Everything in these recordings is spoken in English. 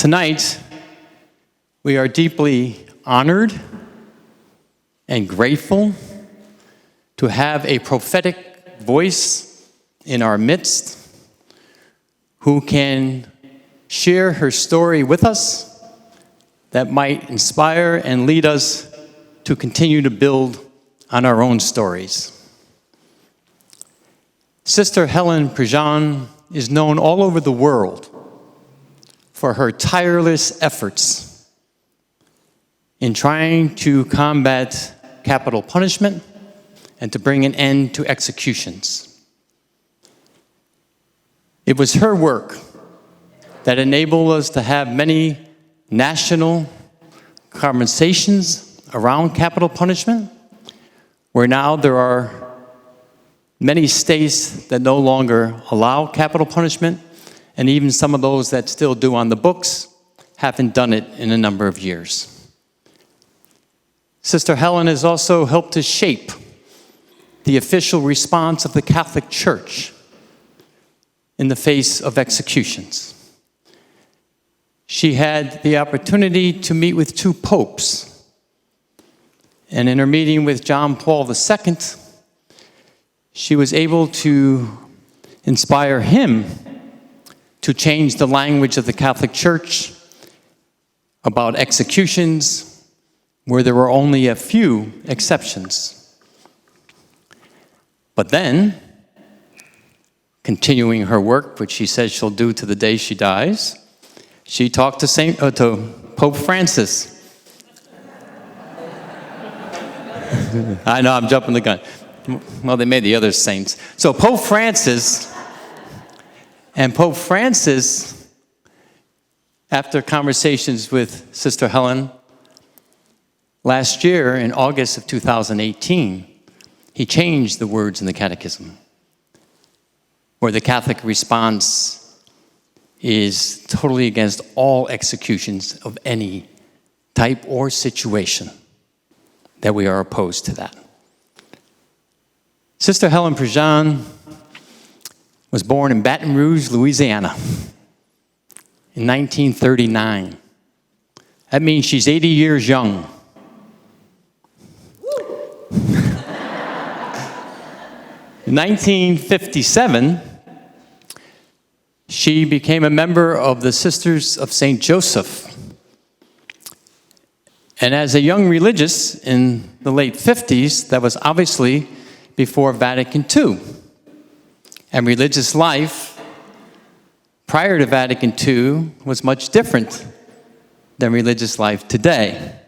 Tonight, we are deeply honored and grateful to have a prophetic voice in our midst who can share her story with us that might inspire and lead us to continue to build on our own stories. Sister Helen Prejean is known all over the world for her tireless efforts in trying to combat capital punishment and to bring an end to executions. It was her work that enabled us to have many national conversations around capital punishment, where now there are many states that no longer allow capital punishment, and even some of those that still do on the books haven't done it in a number of years. Sister Helen has also helped to shape the official response of the Catholic Church in the face of executions. She had the opportunity to meet with two popes, and in her meeting with John Paul II, she was able to inspire him to change the language of the Catholic Church about executions where there were only a few exceptions. But then, continuing her work, which she says she'll do to the day she dies, she talked to Pope Francis. I know, I'm jumping the gun. Well, they made the other saints. So Pope Francis, after conversations with Sister Helen last year in August of 2018, he changed the words in the Catechism, where the Catholic response is totally against all executions of any type or situation, that we are opposed to that. Sister Helen Prejean was born in Baton Rouge, Louisiana in 1939. That means she's 80 years young. In 1957, she became a member of the Sisters of St. Joseph. And as a young religious in the late 50s, that was obviously before Vatican II. And religious life prior to Vatican II was much different than religious life today.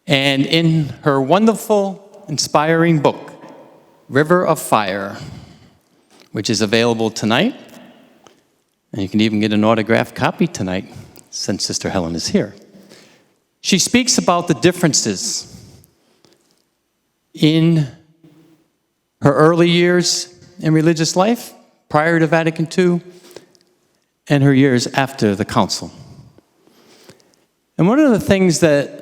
And in her wonderful, inspiring book, River of Fire, which is available tonight, and you can even get an autographed copy tonight since Sister Helen is here, she speaks about the differences in her early years in religious life prior to Vatican II and her years after the council. And one of the things that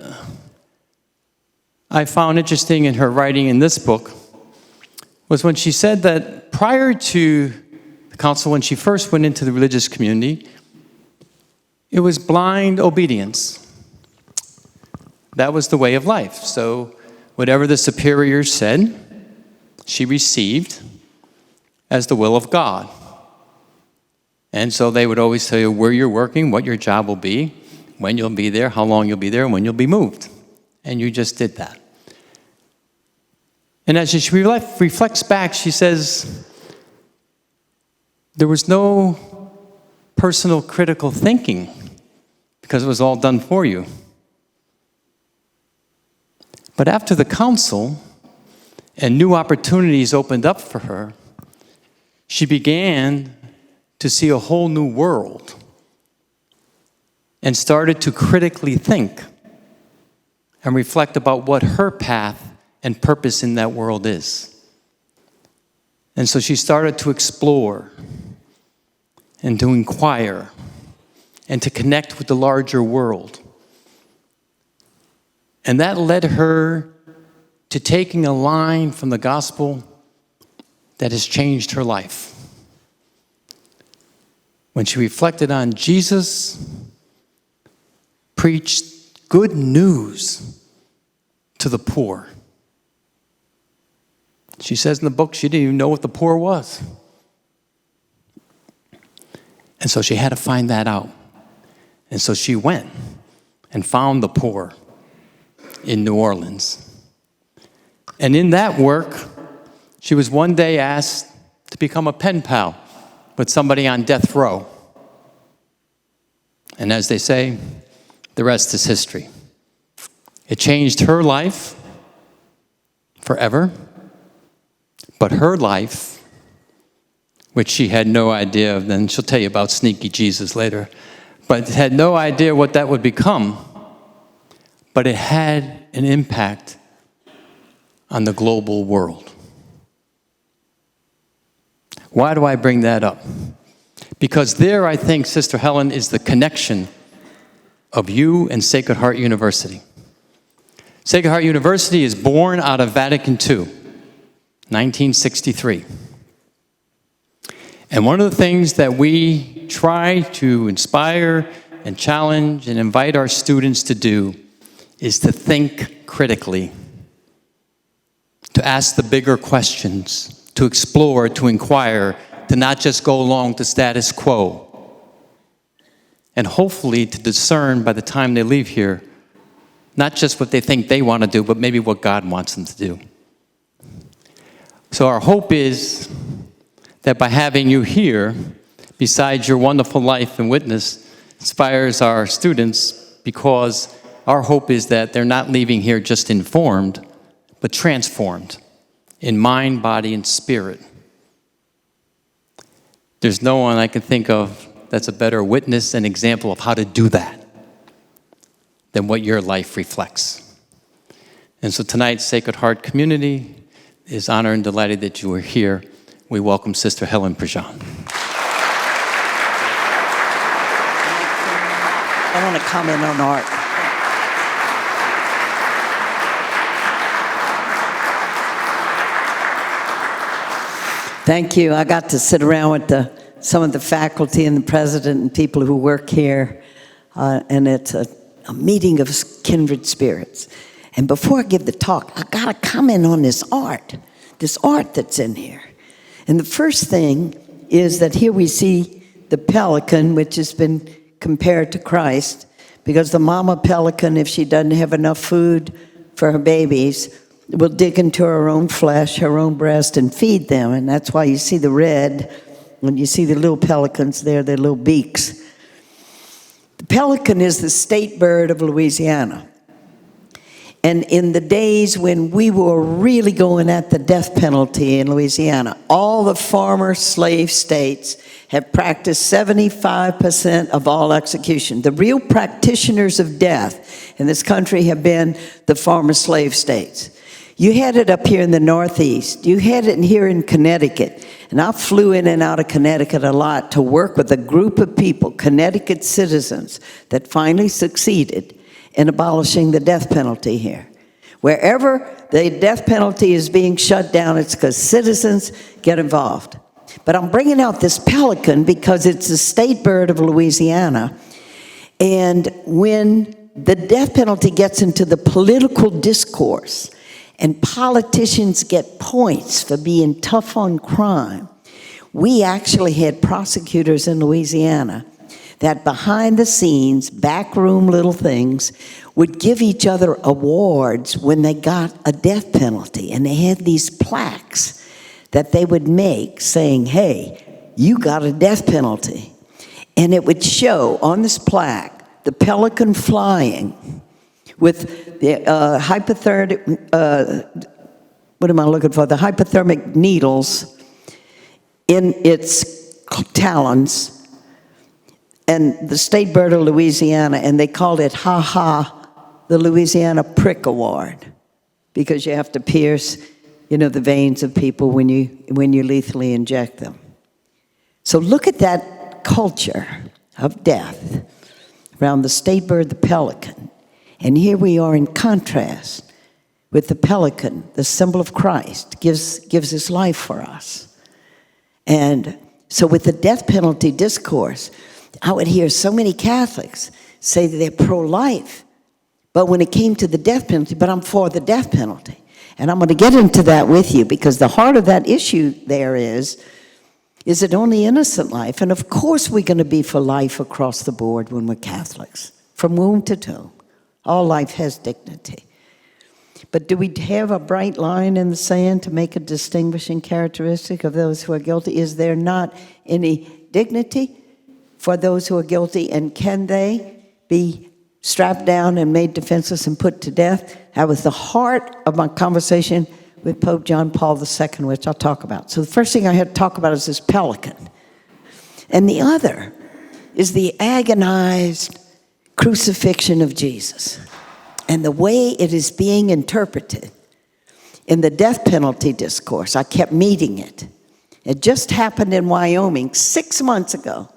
I found interesting in her writing in this book was when she said that prior to the council, when she first went into the religious community, it was blind obedience. That was the way of life. So whatever the superiors said, she received as the will of God. And so they would always tell you where you're working, what your job will be, when you'll be there, how long you'll be there, and when you'll be moved. And you just did that. And as she reflects back, she says, there was no personal critical thinking because it was all done for you. But after the council, and new opportunities opened up for her, she began to see a whole new world and started to critically think and reflect about what her path and purpose in that world is. And so she started to explore and to inquire and to connect with the larger world. And that led her to taking a line from the gospel that has changed her life. when she reflected on Jesus preached good news to the poor. She says in the book she didn't even know what the poor was. And so she had to find that out. And so she went and found the poor in New Orleans. And in that work, she was one day asked to become a pen pal with somebody on death row. And as they say, the rest is history. It changed her life forever, but her life, which she had no idea of, then she'll tell you about sneaky Jesus later, but had no idea what that would become, but it had an impact on the global world. Why do I bring that up? Because there, I think, Sister Helen, is the connection of you and Sacred Heart University. Sacred Heart University is born out of Vatican II, 1963. And one of the things that we try to inspire and challenge and invite our students to do is to think critically, to ask the bigger questions, to explore, to inquire, to not just go along to status quo, and hopefully to discern by the time they leave here, not just what they think they want to do, but maybe what God wants them to do. So our hope is that by having you here, besides your wonderful life and witness, inspires our students, because our hope is that they're not leaving here just informed, but transformed in mind, body, and spirit. There's no one I can think of that's a better witness and example of how to do that than what your life reflects. And so tonight, Sacred Heart community is honored and delighted that you are here. We welcome Sister Helen Prejean. I want to comment on art. Thank you. I got to sit around with some of the faculty and the president and people who work here, and it's a meeting of kindred spirits. And before I give the talk, I got to comment on this art that's in here. And the first thing is that here we see the pelican, which has been compared to Christ, because the mama pelican, if she doesn't have enough food for her babies, will dig into her own flesh, her own breast, and feed them. And that's why you see the red, when you see the little pelicans there, their little beaks. The pelican is the state bird of Louisiana. And in the days when we were really going at the death penalty in Louisiana, all the former slave states have practiced 75% of all execution. The real practitioners of death in this country have been the former slave states. You had it up here in the Northeast. You had it here in Connecticut. And I flew in and out of Connecticut a lot to work with a group of people, Connecticut citizens, that finally succeeded in abolishing the death penalty here. Wherever the death penalty is being shut down, it's because citizens get involved. But I'm bringing out this pelican because it's the state bird of Louisiana. And when the death penalty gets into the political discourse and politicians get points for being tough on crime, we actually had prosecutors in Louisiana that behind the scenes, backroom little things, would give each other awards when they got a death penalty. And they had these plaques that they would make saying, hey, you got a death penalty. And it would show on this plaque the pelican flying with the hypothermic, the hypothermic needles in its talons, and the state bird of Louisiana, and they called it the Louisiana Prick Award, because you have to pierce, the veins of people when you lethally inject them. So look at that culture of death around the state bird, the pelican. And here we are in contrast with the pelican, the symbol of Christ, gives his life for us. And So with the death penalty discourse, I would hear so many Catholics say that they're pro-life. But when it came to the death penalty, but I'm for the death penalty. And I'm going to get into that with you, because the heart of that issue there is it only innocent life? And of course we're going to be for life across the board when we're Catholics, from womb to tomb. All life has dignity. But do we have a bright line in the sand to make a distinguishing characteristic of those who are guilty? Is there not any dignity for those who are guilty, and can they be strapped down and made defenseless and put to death? That was the heart of my conversation with Pope John Paul II, which I'll talk about. So the first thing I had to talk about is this pelican. And the other is the agonized crucifixion of Jesus and the way it is being interpreted in the death penalty discourse. I kept meeting it. It just happened in Wyoming 6 months ago.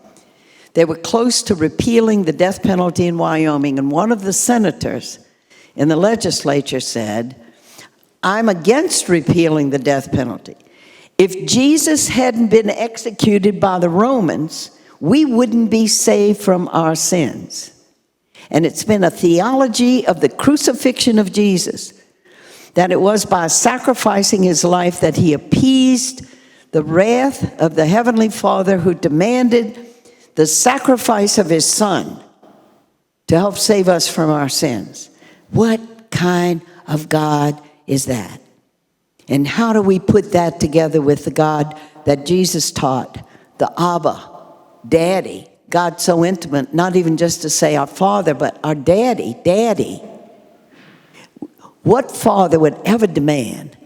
They were close to repealing the death penalty in Wyoming, and one of the senators in the legislature said, I'm against repealing the death penalty. If Jesus hadn't been executed by the Romans, we wouldn't be saved from our sins. And it's been a theology of the crucifixion of Jesus, that it was by sacrificing his life that he appeased the wrath of the Heavenly Father, who demanded the sacrifice of his Son to help save us from our sins. What kind of God is that? And how do we put that together with the God that Jesus taught, the Abba, Daddy, God so intimate, not even just to say our Father, but our Daddy, Daddy. What father would ever demand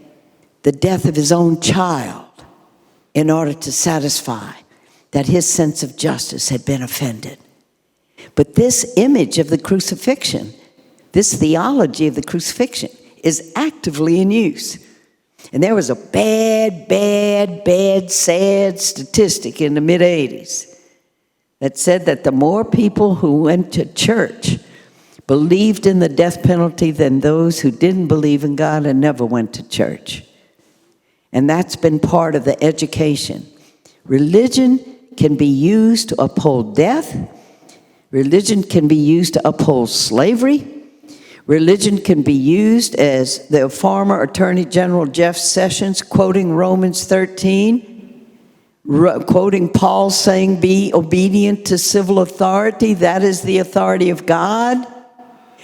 the death of his own child in order to satisfy that his sense of justice had been offended? But this image of the crucifixion, this theology of the crucifixion, is actively in use. And there was a bad, sad statistic in the mid-'80s that said that the more people who went to church believed in the death penalty than those who didn't believe in God and never went to church. And that's been part of the education. Religion can be used to uphold death. Religion can be used to uphold slavery. Religion can be used, as the former Attorney General Jeff Sessions, quoting Romans 13, quoting Paul saying, be obedient to civil authority. That is the authority of God.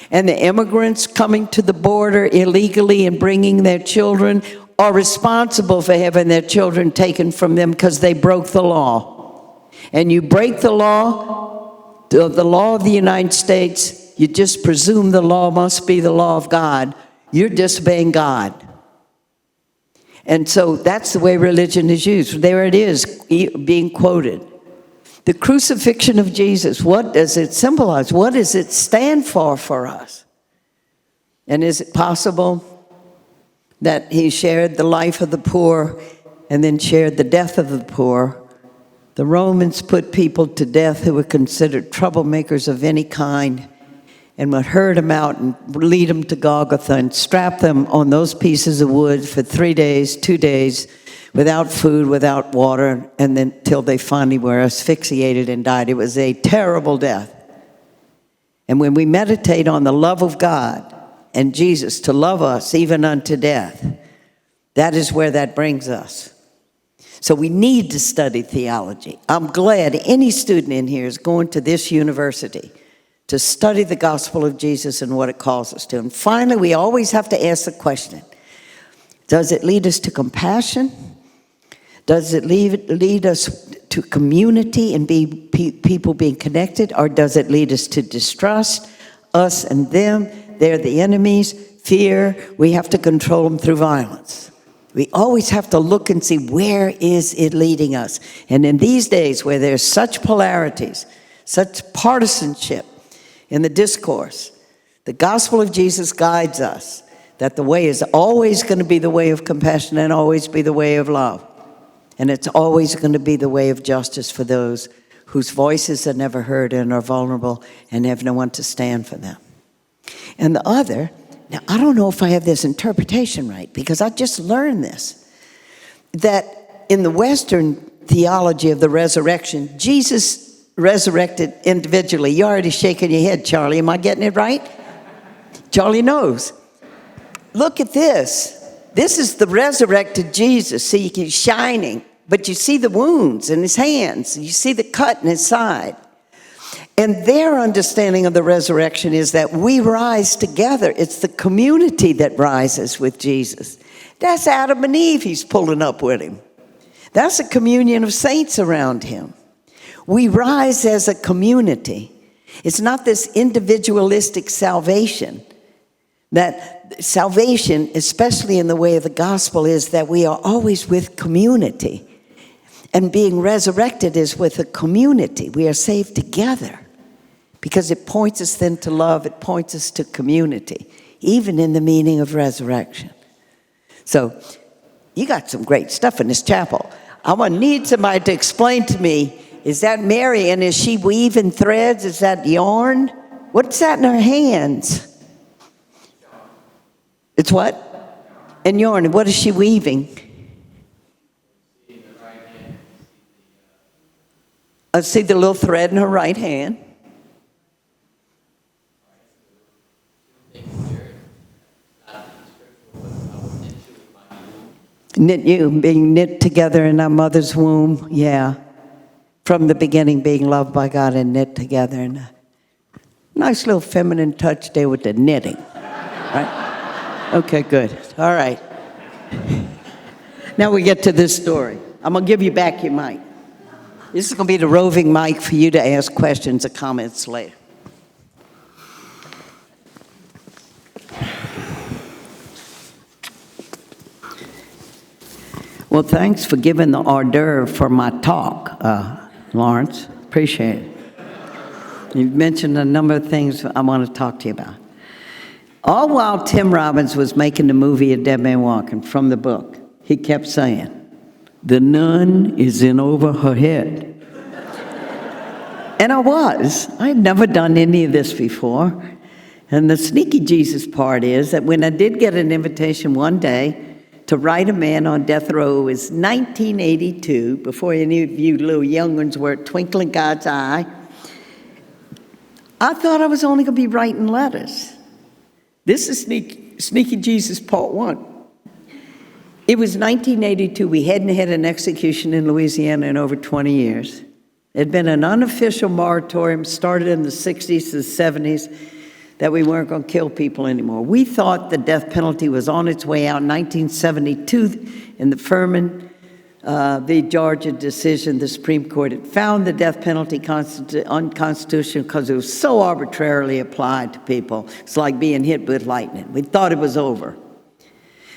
And the immigrants coming to the border illegally and bringing their children are responsible for having their children taken from them because they broke the law. And you break the law of the United States, you just presume the law must be the law of God. You're disobeying God. And so that's the way religion is used. There it is, being quoted. The crucifixion of Jesus, what does it symbolize? What does it stand for us? And is it possible that he shared the life of the poor and then shared the death of the poor? The Romans put people to death who were considered troublemakers of any kind, and would herd them out and lead them to Golgotha and strap them on those pieces of wood for 3 days, 2 days, without food, without water, and then till they finally were asphyxiated and died. It was a terrible death. And when we meditate on the love of God and Jesus to love us even unto death, that is where that brings us. So we need to study theology. I'm glad any student in here is going to this university to study the gospel of Jesus and what it calls us to. And finally, we always have to ask the question, does it lead us to compassion? Does it lead us to community and be people being connected? Or does it lead us to distrust, us and them? They're the enemies, fear. We have to control them through violence. We always have to look and see, where is it leading us? And in these days where there's such polarities, such partisanship in the discourse, the gospel of Jesus guides us that the way is always going to be the way of compassion and always be the way of love. And it's always going to be the way of justice for those whose voices are never heard and are vulnerable and have no one to stand for them. And the other, now I don't know if I have this interpretation right, because I just learned this, that in the Western theology of the resurrection. Jesus resurrected individually. You're already shaking your head, Charlie. Am I getting it right? Charlie knows. Look at this. This is the resurrected Jesus. See, he's shining, but you see the wounds in his hands. You see the cut in his side. And their understanding of the resurrection is that we rise together. It's the community that rises with Jesus. That's Adam and Eve he's pulling up with him. That's a communion of saints around him. We rise as a community. It's not this individualistic salvation. That salvation, especially in the way of the gospel, is that we are always with community. And being resurrected is with a community. We are saved together because it points us then to love. It points us to community, even in the meaning of resurrection. So you got some great stuff in this chapel. I'm going to need somebody to explain to me, is that Mary, and is she weaving threads? Is that yarn? What's that in her hands? It's what? And yarn. And what is she weaving? I see the little thread in her right hand. Knit you, being knit together in our mother's womb. Yeah. From the beginning, being loved by God and knit together. And a nice little feminine touch there with the knitting. Right? Okay, good. All right. Now we get to this story. I'm going to give you back your mic. This is going to be the roving mic for you to ask questions or comments later. Well, thanks for giving the hors d'oeuvre for my talk, Lawrence. Appreciate it. You've mentioned a number of things I want to talk to you about. All while Tim Robbins was making the movie A Dead Man Walking from the book, he kept saying, "The nun is in over her head." And I had never done any of this before. And the sneaky Jesus part is that when I did get an invitation one day to write a man on death row, it was 1982, before any of you little young ones were a twinkle in God's eye, I thought I was only going to be writing letters. This is Sneaky Jesus Part 1. It was 1982. We hadn't had an execution in Louisiana in over 20 years. It had been an unofficial moratorium started in the 60s to the 70s that we weren't going to kill people anymore. We thought the death penalty was on its way out. In 1972, in the Furman v. Georgia decision, the Supreme Court had found the death penalty unconstitutional because it was so arbitrarily applied to people. It's like being hit with lightning. We thought it was over.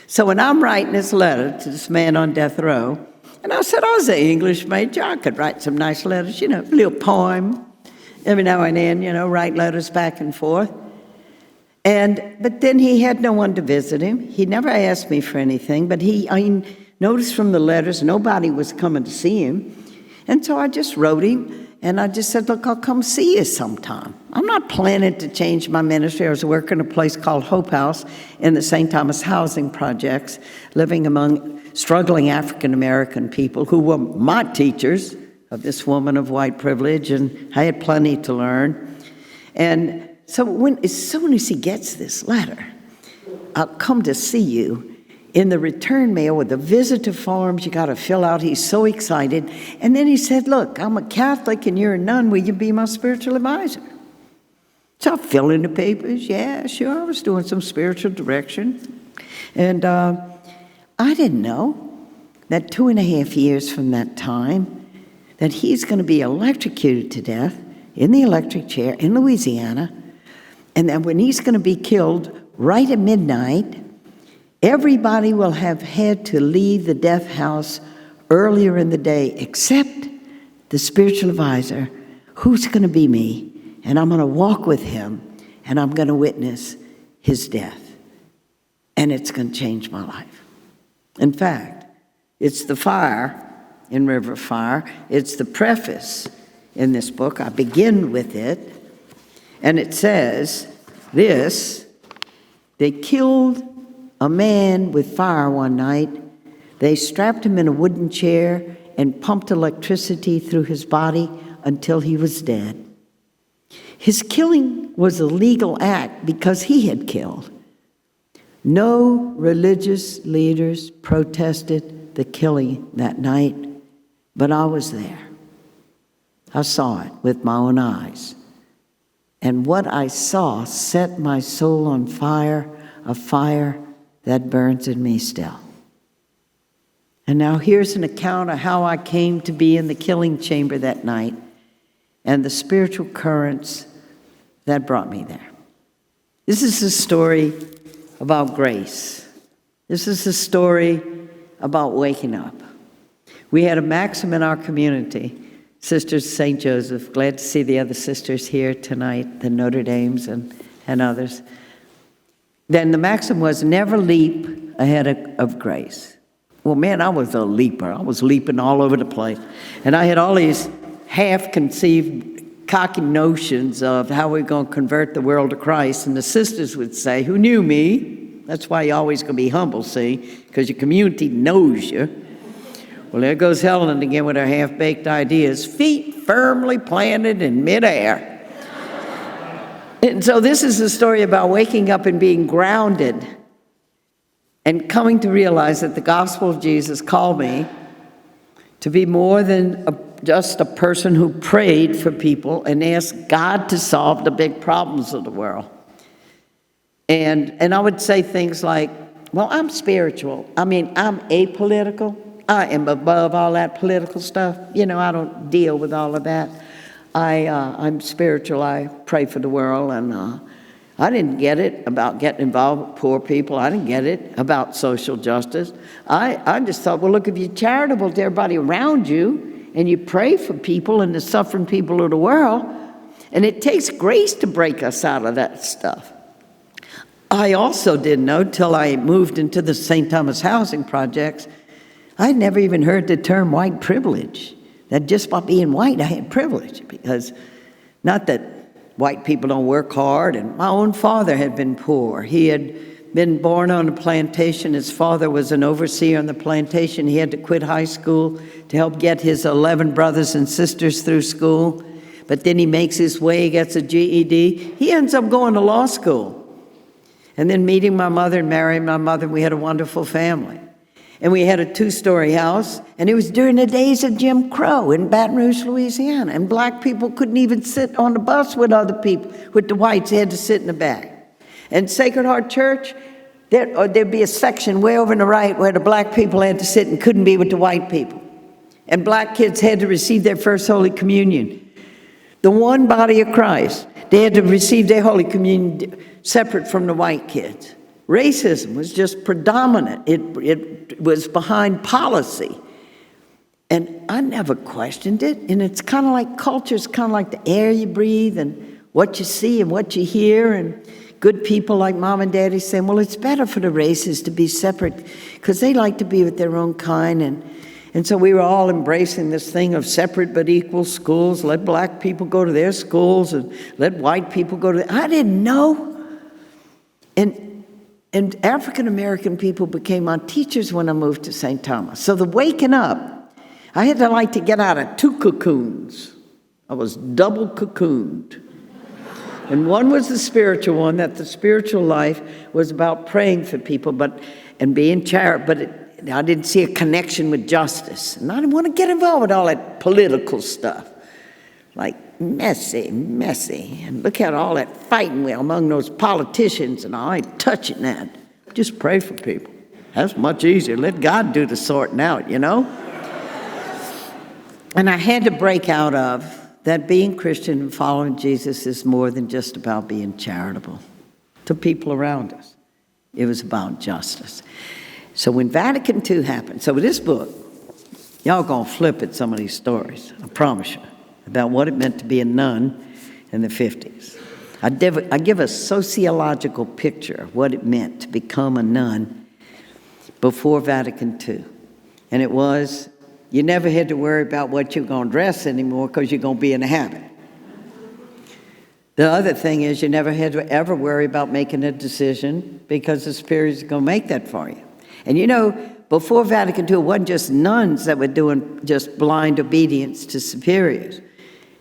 So when I'm writing this letter to this man on death row, and I said, I was an English major, I could write some nice letters, a little poem, every now and then, write letters back and forth. But then he had no one to visit him. He never asked me for anything, but I noticed from the letters nobody was coming to see him. And so I just wrote him, and I just said, look, I'll come see you sometime. I'm not planning to change my ministry. I was working at a place called Hope House in the St. Thomas housing projects, living among struggling African-American people who were my teachers of this woman of white privilege, and I had plenty to learn. And so as soon as he gets this letter, I'll come to see you. In the return mail with the visitor forms you got to fill out, he's so excited. And then he said, look, I'm a Catholic and you're a nun. Will you be my spiritual advisor? So I fill in the papers. Yeah, sure. I was doing some spiritual direction. And I didn't know that 2.5 years from that time, that he's going to be electrocuted to death in the electric chair in Louisiana. And that when he's going to be killed right at midnight, everybody will have had to leave the death house earlier in the day, except the spiritual advisor, who's going to be me, and I'm going to walk with him, and I'm going to witness his death. And it's going to change my life. In fact, it's the fire in River Fire. It's the preface in this book. I begin with it, and it says this: they killed a man with fire one night. They strapped him in a wooden chair and pumped electricity through his body until he was dead. His killing was a legal act because he had killed. No religious leaders protested the killing that night, but I was there. I saw it with my own eyes. And what I saw set my soul on fire, a fire that burns in me still. And now here's an account of how I came to be in the killing chamber that night and the spiritual currents that brought me there. This is a story about grace. This is a story about waking up. We had a maxim in our community, Sisters St. Joseph. Glad to see the other sisters here tonight, the Notre Dames and others. Then the maxim was never leap ahead of grace. Well, man, I was a leaper. I was leaping all over the place. And I had all these half-conceived cocky notions of how we're going to convert the world to Christ. And the sisters would say, who knew me? That's why you're always going to be humble, see, because your community knows you. Well, there goes Helen again with her half-baked ideas, feet firmly planted in midair. And so this is a story about waking up and being grounded and coming to realize that the gospel of Jesus called me to be more than just a person who prayed for people and asked God to solve the big problems of the world. And I would say things like, well, I'm spiritual. I mean, I'm apolitical. I am above all that political stuff. You know, I don't deal with all of that. I'm spiritual. I pray for the world. And I didn't get it about getting involved with poor people. I didn't get it about social justice. I just thought, well, look, if you're charitable to everybody around you, and you pray for people and the suffering people of the world, and it takes grace to break us out of that stuff. I also didn't know till I moved into the St. Thomas housing projects, I'd never even heard the term white privilege, that just by being white I had privilege, because not that white people don't work hard, and my own father had been poor. He had been born on a plantation. His father was an overseer on the plantation. He had to quit high school to help get his 11 brothers and sisters through school. But then he makes his way, gets a GED. He ends up going to law school. And then meeting my mother and marrying my mother, we had a wonderful family. And we had a 2-story house, and it was during the days of Jim Crow in Baton Rouge, Louisiana. And black people couldn't even sit on the bus with other people, with the whites. They had to sit in the back. And Sacred Heart Church, there'd be a section way over on the right where the black people had to sit and couldn't be with the white people. And black kids had to receive their first Holy Communion. The one body of Christ, they had to receive their Holy Communion separate from the white kids. Racism was just predominant. It was behind policy. And I never questioned it. And it's kind of like culture. It's kind of like the air you breathe and what you see and what you hear. And good people like Mom and Daddy saying, well, it's better for the races to be separate because they like to be with their own kind. And so we were all embracing this thing of separate but equal schools. Let black people go to their schools and let white people go to I didn't know. And African-American people became my teachers when I moved to St. Thomas. So the waking up, I had to get out of 2 cocoons. I was double cocooned. And one was the spiritual one, that the spiritual life was about praying for people and being charitable, but I didn't see a connection with justice. And I didn't want to get involved with all that political stuff. Like messy. And look at all that fighting among those politicians, and I ain't touching that. Just pray for people. That's much easier. Let God do the sorting out, you know? And I had to break out of that being Christian and following Jesus is more than just about being charitable to people around us. It was about justice. So when Vatican II happened, so with this book, y'all gonna flip at some of these stories, I promise you, about what it meant to be a nun in the 50s. I give a sociological picture of what it meant to become a nun before Vatican II. And it was, you never had to worry about what you're going to dress anymore because you're going to be in a habit. The other thing is you never had to ever worry about making a decision because the Spirit is going to make that for you. And you know, before Vatican II, it wasn't just nuns that were doing just blind obedience to superiors.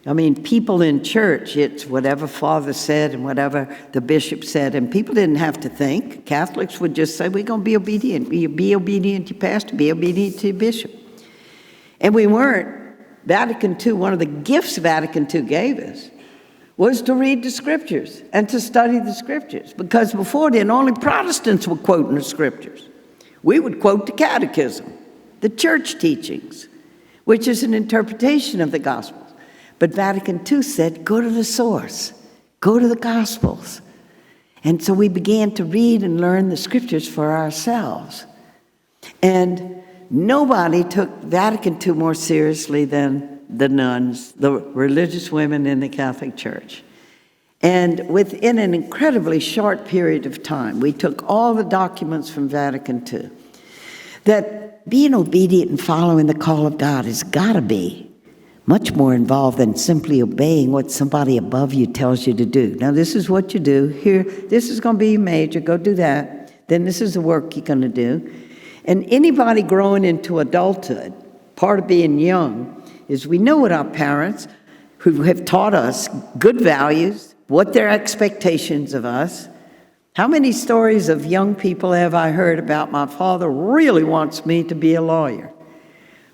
I mean, people in church, it's whatever Father said and whatever the bishop said, and people didn't have to think. Catholics would just say, we're going to be obedient. Be obedient to your pastor, be obedient to your bishop. And we weren't. Vatican II, one of the gifts Vatican II gave us was to read the scriptures and to study the scriptures. Because before then, only Protestants were quoting the scriptures. We would quote the catechism, the church teachings, which is an interpretation of the Gospels. But Vatican II said, go to the source, go to the Gospels. And so we began to read and learn the scriptures for ourselves. And nobody took Vatican II more seriously than the nuns, the religious women in the Catholic Church. And within an incredibly short period of time, we took all the documents from Vatican II, that being obedient and following the call of God has got to be much more involved than simply obeying what somebody above you tells you to do. Now, this is what you do. Here, this is going to be your major. Go do that. Then this is the work you're going to do. And anybody growing into adulthood, part of being young, is we know what our parents, who have taught us good values, what their expectations of us. How many stories of young people have I heard about my father really wants me to be a lawyer?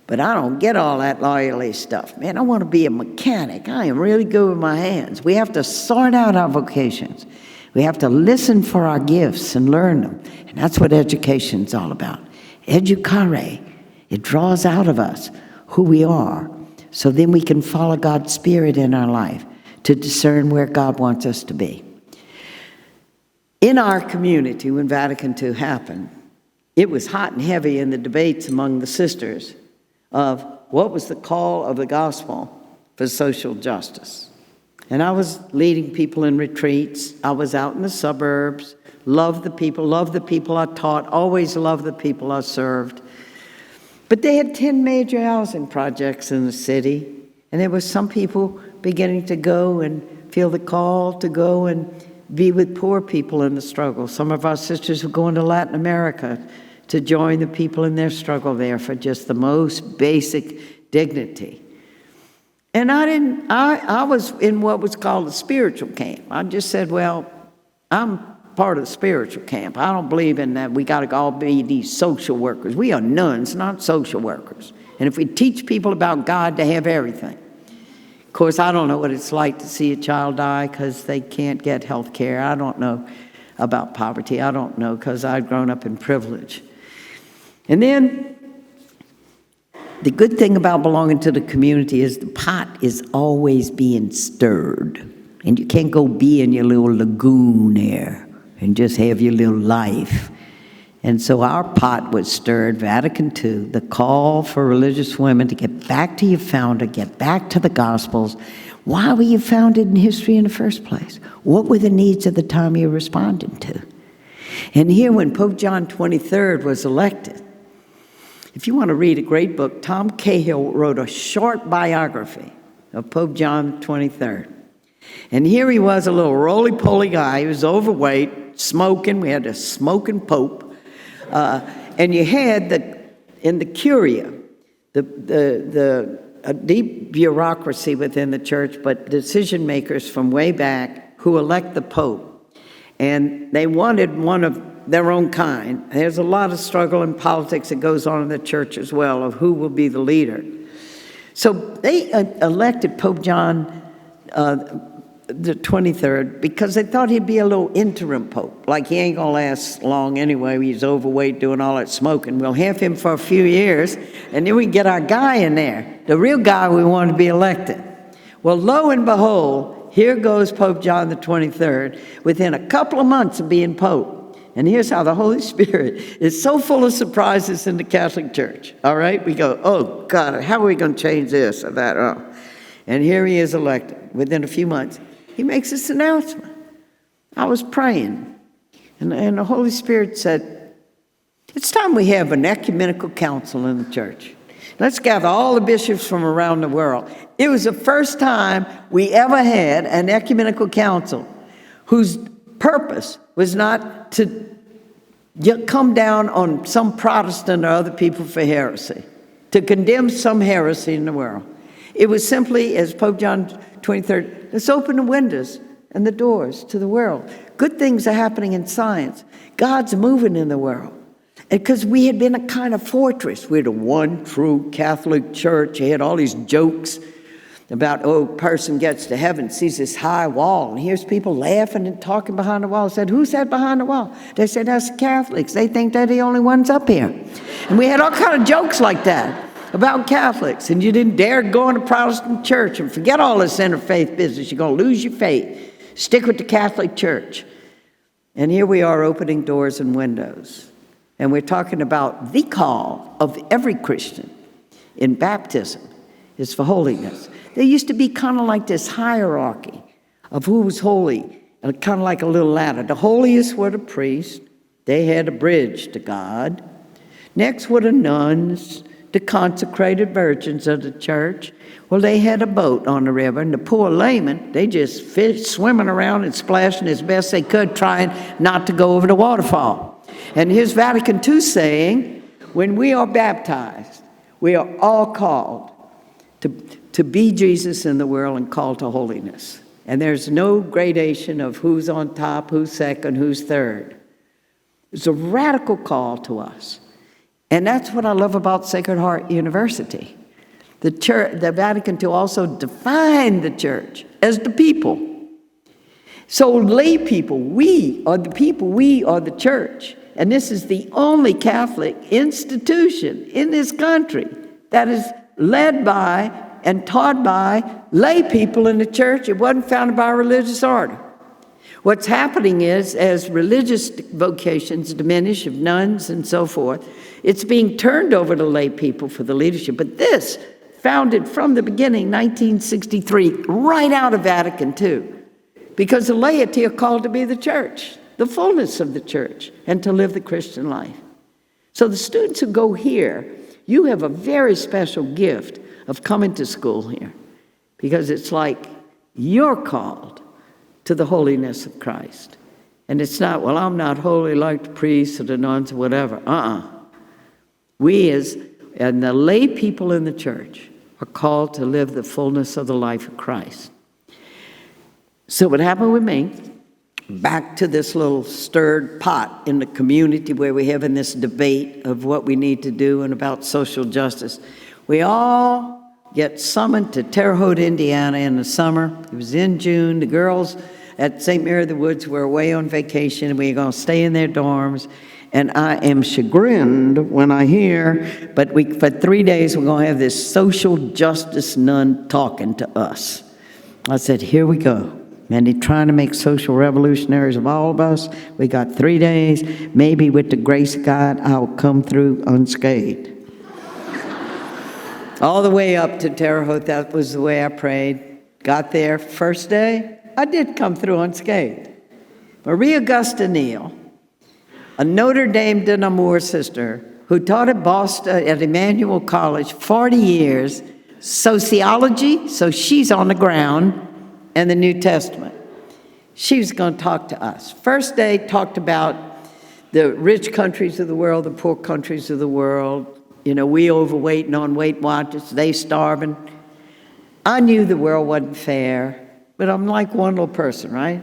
But I don't get all that lawyerly stuff. Man, I want to be a mechanic. I am really good with my hands. We have to sort out our vocations. We have to listen for our gifts and learn them. And that's what education's all about. Educare. It draws out of us who we are. So then we can follow God's Spirit in our life to discern where God wants us to be. In our community, when Vatican II happened, it was hot and heavy in the debates among the sisters of what was the call of the gospel for social justice. And I was leading people in retreats. I was out in the suburbs, loved the people I taught, always loved the people I served. But they had 10 major housing projects in the city, and there were some people beginning to go and feel the call to go and be with poor people in the struggle. Some of our sisters were going to Latin America to join the people in their struggle there for just the most basic dignity. And I was in what was called a spiritual camp. I just said, well, I'm part of the spiritual camp. I don't believe in that we got to all be these social workers. We are nuns, not social workers. And if we teach people about God, they have everything. Of course, I don't know what it's like to see a child die because they can't get health care. I don't know about poverty. I don't know because I've grown up in privilege. And then the good thing about belonging to the community is the pot is always being stirred. And you can't go be in your little lagoon there and just have your little life. And so our pot was stirred, Vatican II, the call for religious women to get back to your founder, get back to the Gospels. Why were you founded in history in the first place? What were the needs of the time you responded to? And here when Pope John XXIII was elected, if you want to read a great book, Tom Cahill wrote a short biography of Pope John XXIII. And here he was, a little roly-poly guy. He was overweight, smoking. We had a smoking pope. And you had in the Curia, a deep bureaucracy within the church, but decision makers from way back who elect the pope. And they wanted one of their own kind. There's a lot of struggle in politics that goes on in the church as well of who will be the leader. So they elected Pope John the 23rd because they thought he'd be a little interim pope. Like he ain't gonna last long anyway. He's overweight doing all that smoking. We'll have him for a few years and then we can get our guy in there, the real guy we want to be elected. Well, lo and behold, here goes Pope John the 23rd within a couple of months of being pope. And here's how the Holy Spirit is so full of surprises in the Catholic Church. All right, we go, oh God, how are we going to change this or that? Oh. And here he is elected within a few months. He makes this announcement. I was praying, and the Holy Spirit said, it's time we have an ecumenical council in the church. Let's gather all the bishops from around the world. It was the first time we ever had an ecumenical council whose purpose was not to come down on some Protestant or other people for heresy, to condemn some heresy in the world. It was simply, as Pope John 23rd, let's open the windows and the doors to the world. Good things are happening in science. God's moving in the world. And because we had been a kind of fortress. We're the one true Catholic church. They had all these jokes about, a person gets to heaven, sees this high wall, and hears people laughing and talking behind the wall. I said, who's that behind the wall? They said, that's the Catholics. They think they're the only ones up here. And we had all kind of jokes like that about Catholics. And you didn't dare go in a Protestant church and forget all this interfaith business. You're going to lose your faith. Stick with the Catholic Church. And here we are opening doors and windows. And we're talking about the call of every Christian in baptism is for holiness. There used to be kind of like this hierarchy of who was holy, and kind of like a little ladder. The holiest were the priests. They had a bridge to God. Next were the nuns, the consecrated virgins of the church. Well, they had a boat on the river, and the poor laymen, they just swimming around and splashing as best they could, trying not to go over the waterfall. And here's Vatican II saying, when we are baptized, we are all called to be Jesus in the world and called to holiness. And there's no gradation of who's on top, who's second, who's third. It's a radical call to us. And that's what I love about Sacred Heart University. The church, the Vatican II also defined the church as the people. So lay people, we are the people, we are the church. And this is the only Catholic institution in this country that is led by and taught by lay people in the church. It wasn't founded by a religious order. What's happening is, as religious vocations diminish, of nuns and so forth, it's being turned over to lay people for the leadership. But this, founded from the beginning, 1963, right out of Vatican II, because the laity are called to be the church, the fullness of the church, and to live the Christian life. So the students who go here, you have a very special gift of coming to school here, because it's like you're called to the holiness of Christ. And it's not, well, I'm not holy like the priests or the nuns or whatever. We and the lay people in the church are called to live the fullness of the life of Christ. So what happened with me, back to this little stirred pot in the community where we're having this debate of what we need to do and about social justice. We all get summoned to Terre Haute, Indiana in the summer. It was in June. The girls at St. Mary of the Woods were away on vacation, and we were going to stay in their dorms. And I am chagrined when I hear, but for 3 days we're going to have this social justice nun talking to us. I said, here we go. And they're trying to make social revolutionaries of all of us. We got 3 days. Maybe with the grace of God, I'll come through unscathed. All the way up to Terre Haute, that was the way I prayed. Got there, first day, I did come through unscathed. Marie Augusta Neal, a Notre Dame de Namur sister who taught at Boston, at Emmanuel College, 40 years, sociology, so she's on the ground, and the New Testament. She was going to talk to us. First day, talked about the rich countries of the world, the poor countries of the world. You know, we overweight and on Weight Watchers, they starving. I knew the world wasn't fair, but I'm like one little person, right?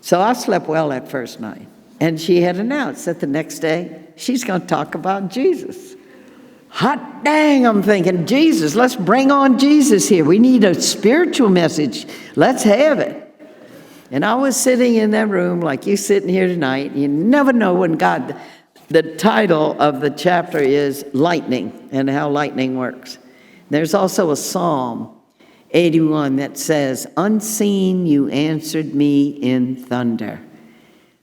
So I slept well that first night. And she had announced that the next day, she's going to talk about Jesus. Hot dang, I'm thinking, Jesus, let's bring on Jesus here. We need a spiritual message. Let's have it. And I was sitting in that room like you sitting here tonight. You never know when God, the title of the chapter is Lightning and how lightning works. There's also a Psalm 81 that says, unseen you answered me in thunder.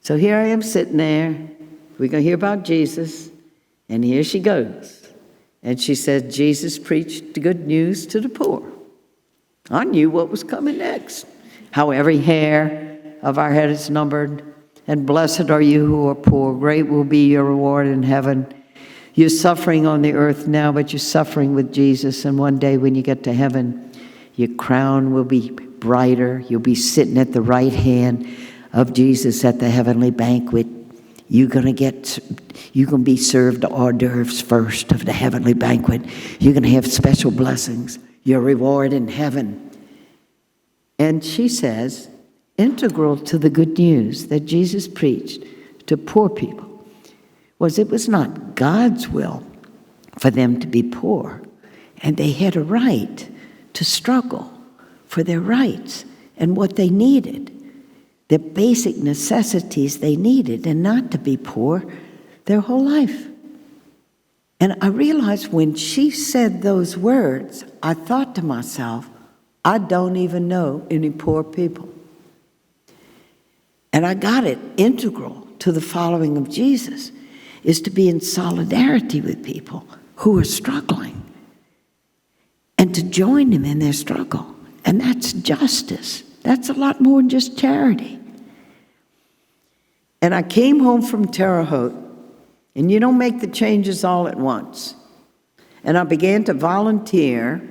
So here I am sitting there. We're going to hear about Jesus. And here she goes. And she said, Jesus preached the good news to the poor. I knew what was coming next. How every hair of our head is numbered. And blessed are you who are poor. Great will be your reward in heaven. You're suffering on the earth now, but you're suffering with Jesus. And one day when you get to heaven, your crown will be brighter. You'll be sitting at the right hand of Jesus at the heavenly banquet. You're going to be served hors d'oeuvres first of the heavenly banquet. You're going to have special blessings, your reward in heaven. And she says, integral to the good news that Jesus preached to poor people was it was not God's will for them to be poor, and they had a right to struggle for their rights and what they needed, the basic necessities they needed, and not to be poor their whole life. And I realized when she said those words, I thought to myself, I don't even know any poor people. And I got it. Integral to the following of Jesus is to be in solidarity with people who are struggling and to join them in their struggle. And that's justice. That's a lot more than just charity. And I came home from Terre Haute, and you don't make the changes all at once. And I began to volunteer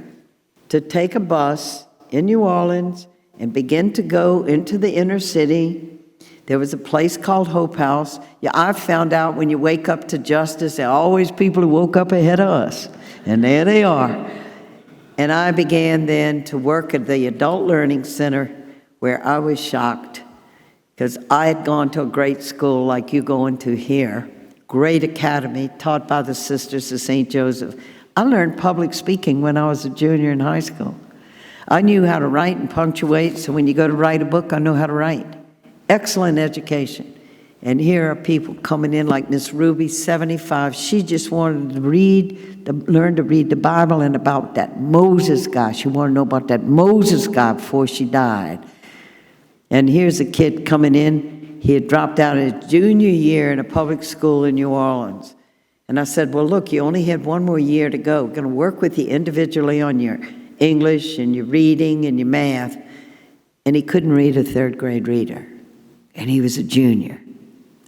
to take a bus in New Orleans and begin to go into the inner city. There was a place called Hope House. Yeah, I found out when you wake up to justice, there are always people who woke up ahead of us. And there they are. And I began then to work at the Adult Learning Center, where I was shocked because I had gone to a great school like you go into here, great academy taught by the Sisters of St. Joseph. I learned public speaking when I was a junior in high school. I knew how to write and punctuate, so when you go to write a book, I know how to write. Excellent education. And here are people coming in like Miss Ruby, 75. She just wanted to learn to read the Bible and about that Moses guy. She wanted to know about that Moses guy before she died. And here's a kid coming in. He had dropped out his junior year in a public school in New Orleans. And I said, well, look, you only had one more year to go. We're going to work with you individually on your English and your reading and your math. And he couldn't read a third grade reader. And he was a junior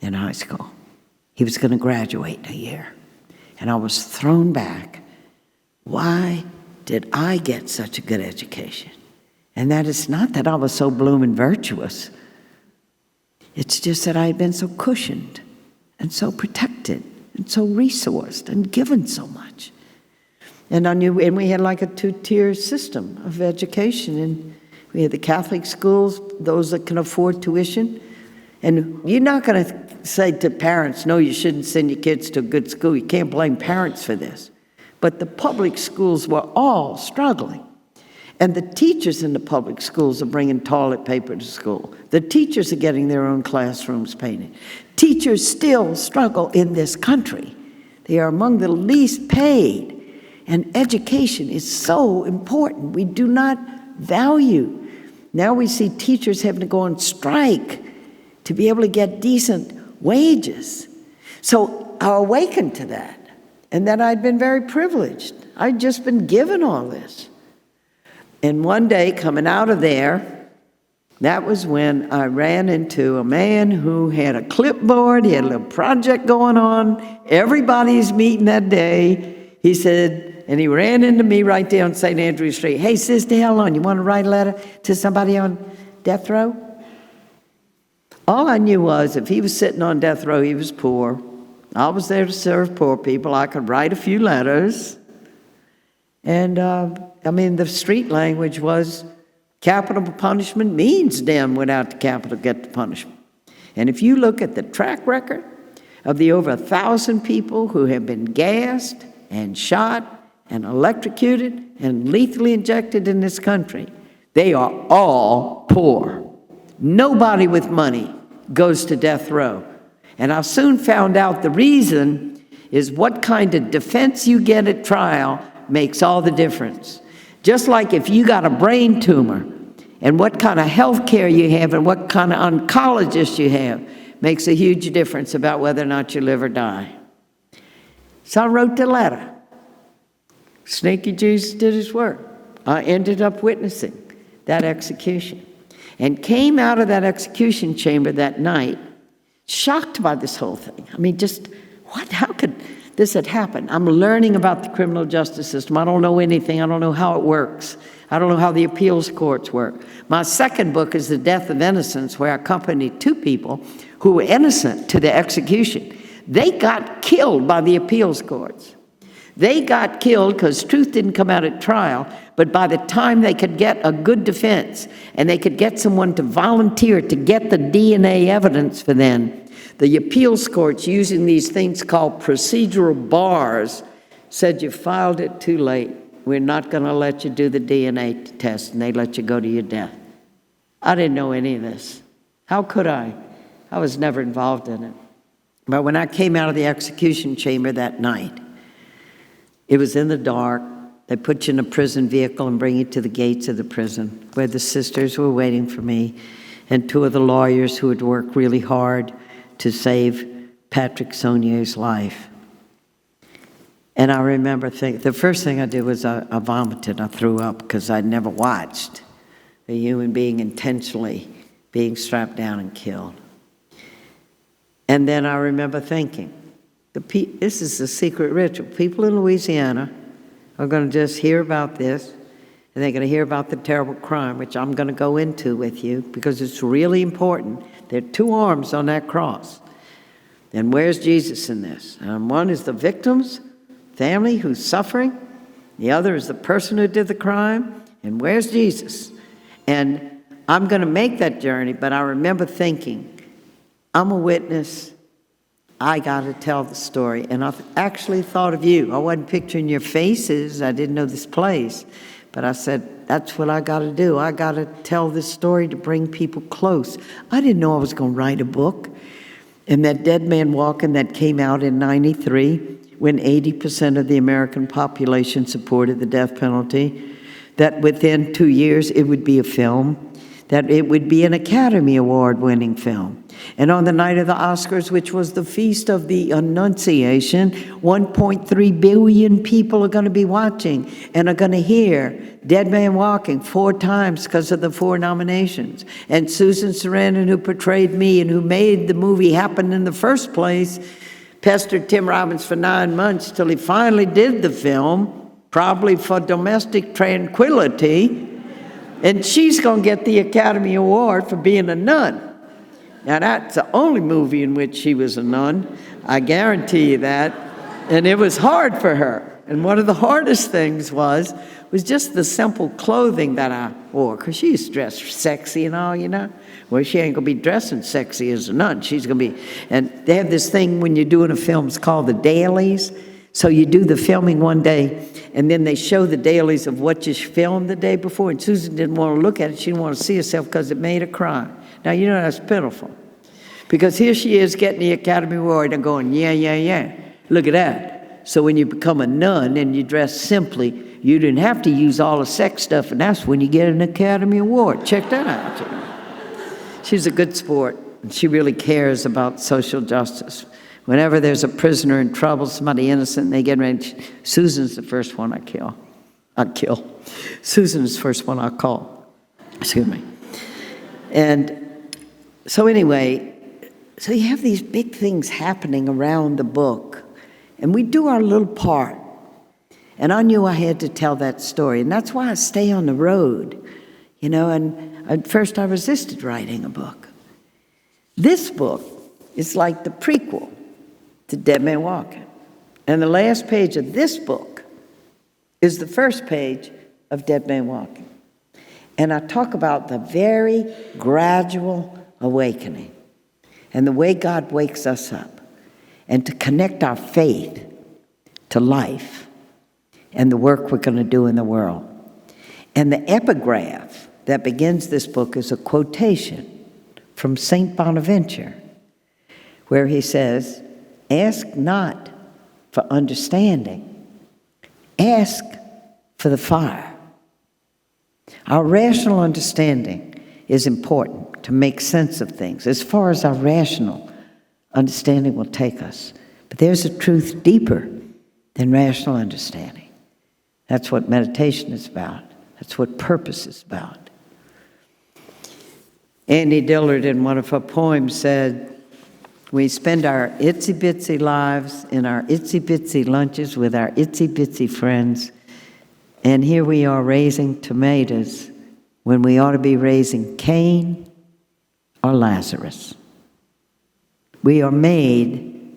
in high school. He was going to graduate in a year. And I was thrown back. Why did I get such a good education? And that is not that I was so blooming virtuous. It's just that I had been so cushioned and so protected and so resourced and given so much. And I knew, and we had like a two-tier system of education. And we had the Catholic schools, those that can afford tuition. And you're not going to say to parents, no, you shouldn't send your kids to a good school. You can't blame parents for this. But the public schools were all struggling. And the teachers in the public schools are bringing toilet paper to school. The teachers are getting their own classrooms painted. Teachers still struggle in this country. They are among the least paid. And education is so important. We do not value. Now we see teachers having to go on strike to be able to get decent wages. So I awakened to that, and that I'd been very privileged. I'd just been given all this. And one day, coming out of there, that was when I ran into a man who had a clipboard. He had a little project going on. Everybody's meeting that day. He said, and he ran into me right there on St. Andrew Street. Hey, Sister Helen, you want to write a letter to somebody on death row? All I knew was if he was sitting on death row, he was poor. I was there to serve poor people. I could write a few letters. And, the street language was capital punishment means them without the capital get the punishment. And if you look at the track record of the over 1,000 people who have been gassed and shot and electrocuted and lethally injected in this country, they are all poor. Nobody with money goes to death row. And I soon found out the reason is what kind of defense you get at trial makes all the difference. Just like if you got a brain tumor and what kind of health care you have and what kind of oncologist you have makes a huge difference about whether or not you live or die. So I wrote the letter. Sneaky Jesus did his work. I ended up witnessing that execution and came out of that execution chamber that night shocked by this whole thing. How could this had happened? I'm learning about the criminal justice system. I don't know anything. I don't know how it works. I don't know how the appeals courts work. My second book is The Death of Innocence, where I accompanied 2 people who were innocent to the execution. They got killed by the appeals courts. They got killed because truth didn't come out at trial, but by the time they could get a good defense and they could get someone to volunteer to get the DNA evidence for them, the appeals courts, using these things called procedural bars, said you filed it too late. We're not going to let you do the DNA test, and they let you go to your death. I didn't know any of this. How could I? I was never involved in it. But when I came out of the execution chamber that night, it was in the dark. They put you in a prison vehicle and bring you to the gates of the prison, where the sisters were waiting for me, and 2 of the lawyers who had worked really hard to save Patrick Saunier's life. And I remember thinking, the first thing I did was I vomited. I threw up because I'd never watched a human being intentionally being strapped down and killed. And then I remember thinking, this is a secret ritual. People in Louisiana are going to just hear about this, and they're going to hear about the terrible crime, which I'm going to go into with you because it's really important. There are 2 arms on that cross. And where's Jesus in this? One is the victim's family who's suffering. The other is the person who did the crime. And where's Jesus? And I'm going to make that journey, but I remember thinking, I'm a witness. I got to tell the story. And I actually thought of you. I wasn't picturing your faces. I didn't know this place. But I said, that's what I got to do. I got to tell this story to bring people close. I didn't know I was going to write a book. And that Dead Man Walking that came out in '93, when 80% of the American population supported the death penalty, that within 2 years it would be a film, that it would be an Academy Award-winning film. And on the night of the Oscars, which was the Feast of the Annunciation, 1.3 billion people are going to be watching and are going to hear Dead Man Walking 4 times because of the 4 nominations. And Susan Sarandon, who portrayed me and who made the movie happen in the first place, pestered Tim Robbins for 9 months till he finally did the film, probably for domestic tranquility. And she's going to get the Academy Award for being a nun. Now, that's the only movie in which she was a nun. I guarantee you that. And it was hard for her. And one of the hardest things was just the simple clothing that I wore, because she's dressed sexy and all, you know. Well, she ain't going to be dressing sexy as a nun. She's going to be, and they have this thing when you're doing a film, it's called the dailies. So you do the filming one day, and then they show the dailies of what you filmed the day before. And Susan didn't want to look at it. She didn't want to see herself because it made her cry. Now, you know, that's pitiful. Because here she is getting the Academy Award and going, yeah, yeah, yeah. Look at that. So when you become a nun and you dress simply, you didn't have to use all the sex stuff, and that's when you get an Academy Award. Check that out. She's a good sport, and she really cares about social justice. Whenever there's a prisoner in trouble, somebody innocent, and they get ready, Susan's the first one I kill. Susan's the first one I call. Excuse me. And so anyway, so you have these big things happening around the book, and we do our little part. And I knew I had to tell that story, and that's why I stay on the road, you know, and at first I resisted writing a book. This book is like the prequel to Dead Man Walking. And the last page of this book is the first page of Dead Man Walking. And I talk about the very gradual awakening and the way God wakes us up, and to connect our faith to life and the work we're going to do in the world. And the epigraph that begins this book is a quotation from St. Bonaventure, where he says, "Ask not for understanding, ask for the fire." Our rational understanding is important to make sense of things as far as our rational understanding will take us. But there's a truth deeper than rational understanding. That's what meditation is about. That's what purpose is about. Annie Dillard, in one of her poems, said, "We spend our itsy-bitsy lives in our itsy-bitsy lunches with our itsy-bitsy friends, And here we are raising tomatoes when we ought to be raising Cain or Lazarus. We are made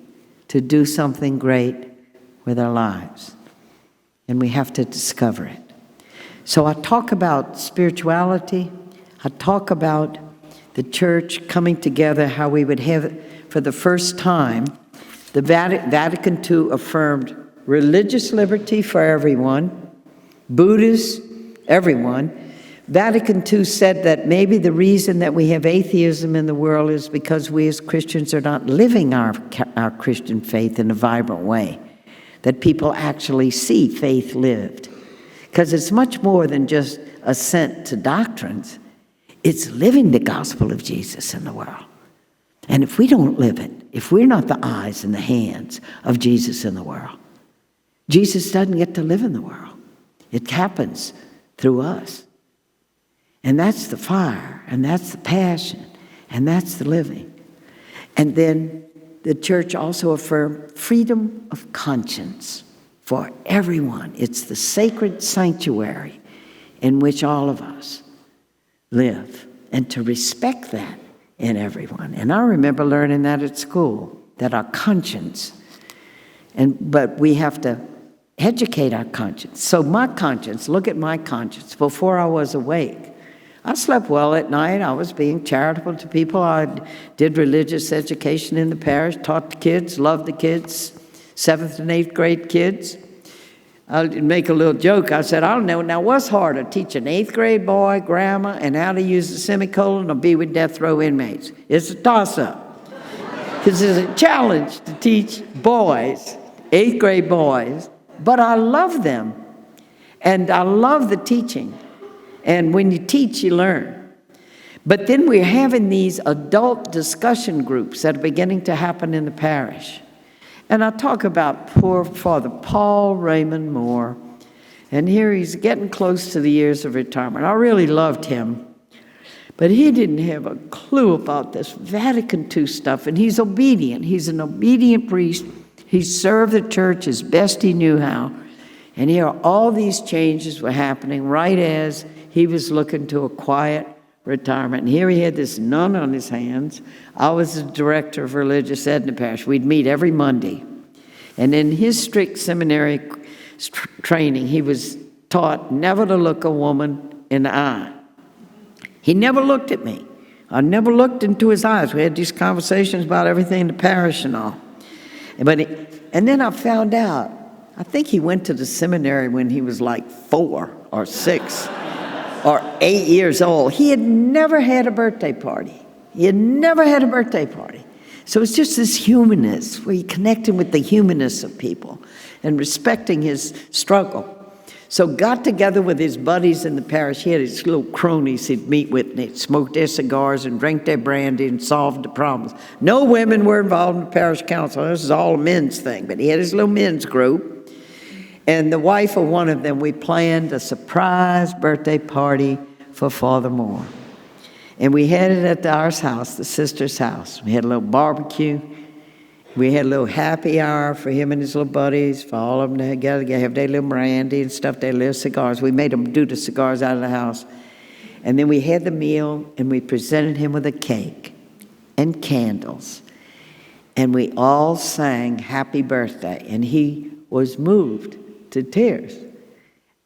to do something great with our lives, and we have to discover it. So I talk about spirituality. I talk about the church coming together, how we would have, for the first time, the Vatican II affirmed religious liberty for everyone, Buddhists, everyone. Vatican II said that maybe the reason that we have atheism in the world is because we as Christians are not living our Christian faith in a vibrant way, that people actually see faith lived. Because it's much more than just assent to doctrines. It's living the gospel of Jesus in the world. And if we don't live it, if we're not the eyes and the hands of Jesus in the world, Jesus doesn't get to live in the world. It happens through us. And that's the fire, and that's the passion, and that's the living. And then the church also affirmed freedom of conscience for everyone. It's the sacred sanctuary in which all of us live, and to respect that in everyone. And I remember learning that at school, that our conscience, but we have to educate our conscience. So my conscience, look at my conscience, before I was awake, I slept well at night. I was being charitable to people. I did religious education in the parish, taught the kids, loved the kids, 7th and 8th grade kids. I'd make a little joke. I said, I don't know, now what's harder, teach an 8th grade boy grammar and how to use a semicolon or be with death row inmates? It's a toss-up. Because it's a challenge to teach boys, 8th grade boys, but I love them. And I love the teaching. And when you teach, you learn. But then we're having these adult discussion groups that are beginning to happen in the parish. And I talk about poor Father Paul Raymond Moore. And here he's getting close to the years of retirement. I really loved him. But he didn't have a clue about this Vatican II stuff. And he's obedient. He's an obedient priest. He served the church as best he knew how. And here all these changes were happening right as he was looking to a quiet retirement. And here he had this nun on his hands. I was the director of religious ed in the parish. We'd meet every Monday. And in his strict seminary training, he was taught never to look a woman in the eye. He never looked at me. I never looked into his eyes. We had these conversations about everything in the parish and all. And then I found out, I think he went to the seminary when he was like 4 or 6 or 8 years old. He had never had a birthday party. He had never had a birthday party. So it's just this humanness, where he connected with the humanness of people and respecting his struggle. So got together with his buddies in the parish. He had his little cronies he'd meet with, and they'd smoke their cigars and drink their brandy and solve the problems. No women were involved in the parish council. This is all a men's thing, but he had his little men's group. And the wife of one of them, we planned a surprise birthday party for Father Moore. And we had it at our house, the sister's house. We had a little barbecue. We had a little happy hour for him and his little buddies, for all of them to together, have their little brandy and stuff, their little cigars. We made them do the cigars out of the house. And then we had the meal, and we presented him with a cake and candles. And we all sang happy birthday. And he was moved to tears.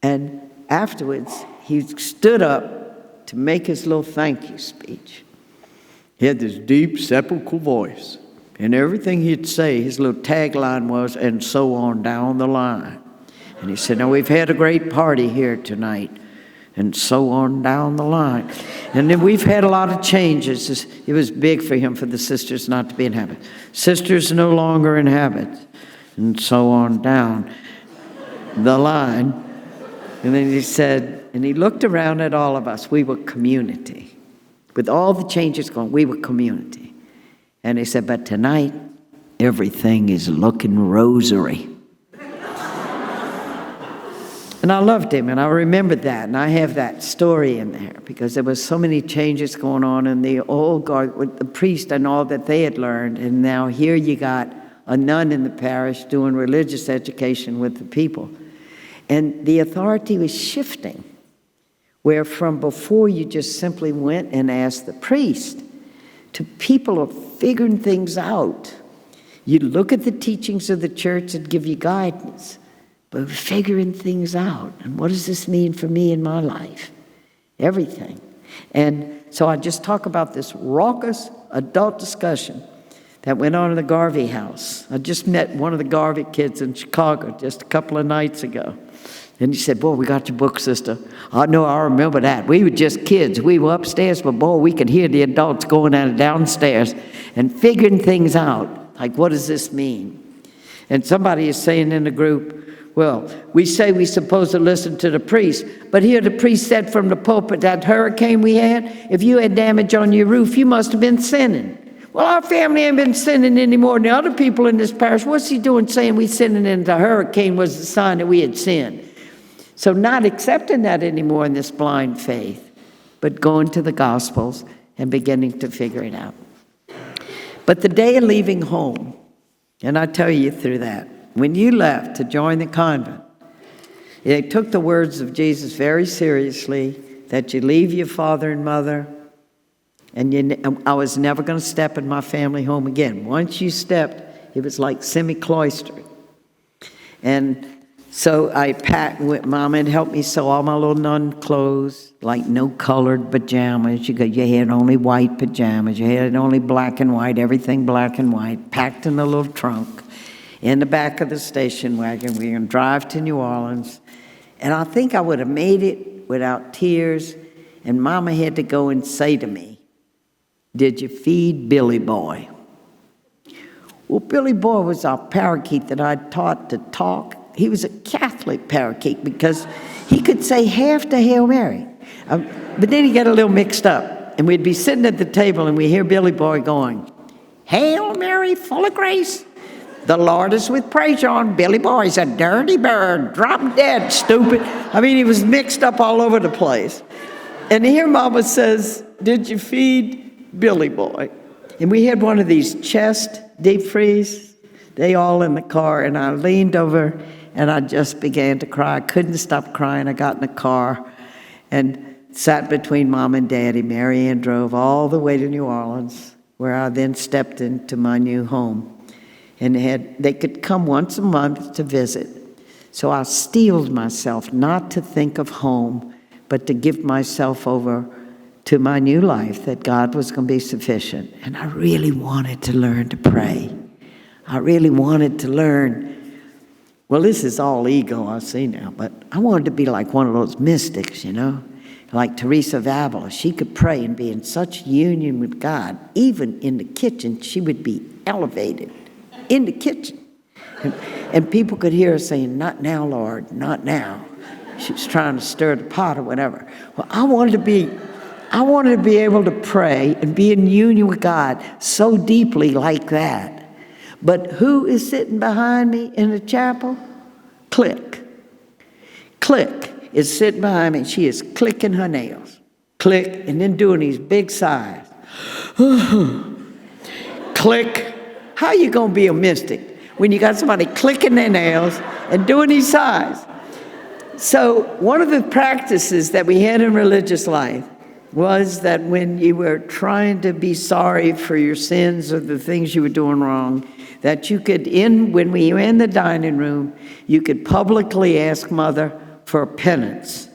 And afterwards, he stood up to make his little thank you speech. He had this deep sepulchral voice, and everything he'd say, his little tagline was, and so on down the line. And he said, now we've had a great party here tonight, and so on down the line. And then we've had a lot of changes. It was big for him, for the sisters not to be in habit. Sisters no longer in habit, and so on down the line. And then he said, and he looked around at all of us. We were community. With all the changes going, we were community. And he said, but tonight, everything is looking rosary. And I loved him, and I remembered that, and I have that story in there, because there was so many changes going on in the old guard with the priest and all that they had learned. And now here you got a nun in the parish doing religious education with the people. And the authority was shifting, where from before you just simply went and asked the priest, to people are figuring things out. You look at the teachings of the church that give you guidance, but we're figuring things out. And what does this mean for me in my life? Everything. And so I just talk about this raucous adult discussion that went on in the Garvey house. I just met one of the Garvey kids in Chicago just a couple of nights ago. And he said, boy, we got your book, sister. I know, I remember that. We were just kids. We were upstairs, but boy, we could hear the adults going at it downstairs and figuring things out. Like, what does this mean? And somebody is saying in the group, well, we say we're supposed to listen to the priest, but here the priest said from the pulpit, that hurricane we had, if you had damage on your roof, you must have been sinning. Well, our family ain't been sinning any more than the other people in this parish. What's he doing saying we sinning and the hurricane was the sign that we had sinned? So not accepting that anymore in this blind faith, but going to the Gospels and beginning to figure it out. But the day of leaving home, and I tell you through that, when you left to join the convent, they took the words of Jesus very seriously, that you leave your father and mother, and I was never going to step in my family home again. Once you stepped, it was like semi-cloistered. And so I packed with Mama and helped me sew all my little nun clothes, like no colored pajamas. You had only white pajamas. You had only black and white, everything black and white, packed in a little trunk in the back of the station wagon. We were going to drive to New Orleans. And I think I would have made it without tears. And Mama had to go and say to me, did you feed Billy Boy? Well, Billy Boy was our parakeet that I taught to talk. He was a Catholic parakeet because he could say half the Hail Mary. But then he got a little mixed up. And we'd be sitting at the table and we'd hear Billy Boy going, Hail Mary, full of grace. The Lord is with Prejean. Billy Boy's a dirty bird. Drop dead, stupid. I mean, he was mixed up all over the place. And here Mama says, did you feed Billy Boy? And we had one of these chest deep freeze. They all in the car. And I leaned over and I just began to cry. I couldn't stop crying. I got in the car and sat between Mom and Daddy. Mary Ann drove all the way to New Orleans, where I then stepped into my new home. And they could come once a month to visit. So I steeled myself not to think of home, but to give myself over to my new life, that God was going to be sufficient. And I really wanted to learn to pray. I really wanted to learn. Well, this is all ego, I see now, but I wanted to be like one of those mystics, you know, like Teresa of Avila. She could pray and be in such union with God. Even in the kitchen, she would be elevated in the kitchen. And people could hear her saying, not now, Lord, not now. She was trying to stir the pot or whatever. Well, I wanted to be able to pray and be in union with God so deeply like that. But who is sitting behind me in the chapel? Click. Click is sitting behind me. She is clicking her nails. Click, and then doing these big sighs. Click. How you going to be a mystic when you got somebody clicking their nails and doing these sighs? So one of the practices that we had in religious life was that when you were trying to be sorry for your sins or the things you were doing wrong, that you could, when we were in the dining room, you could publicly ask Mother for penance.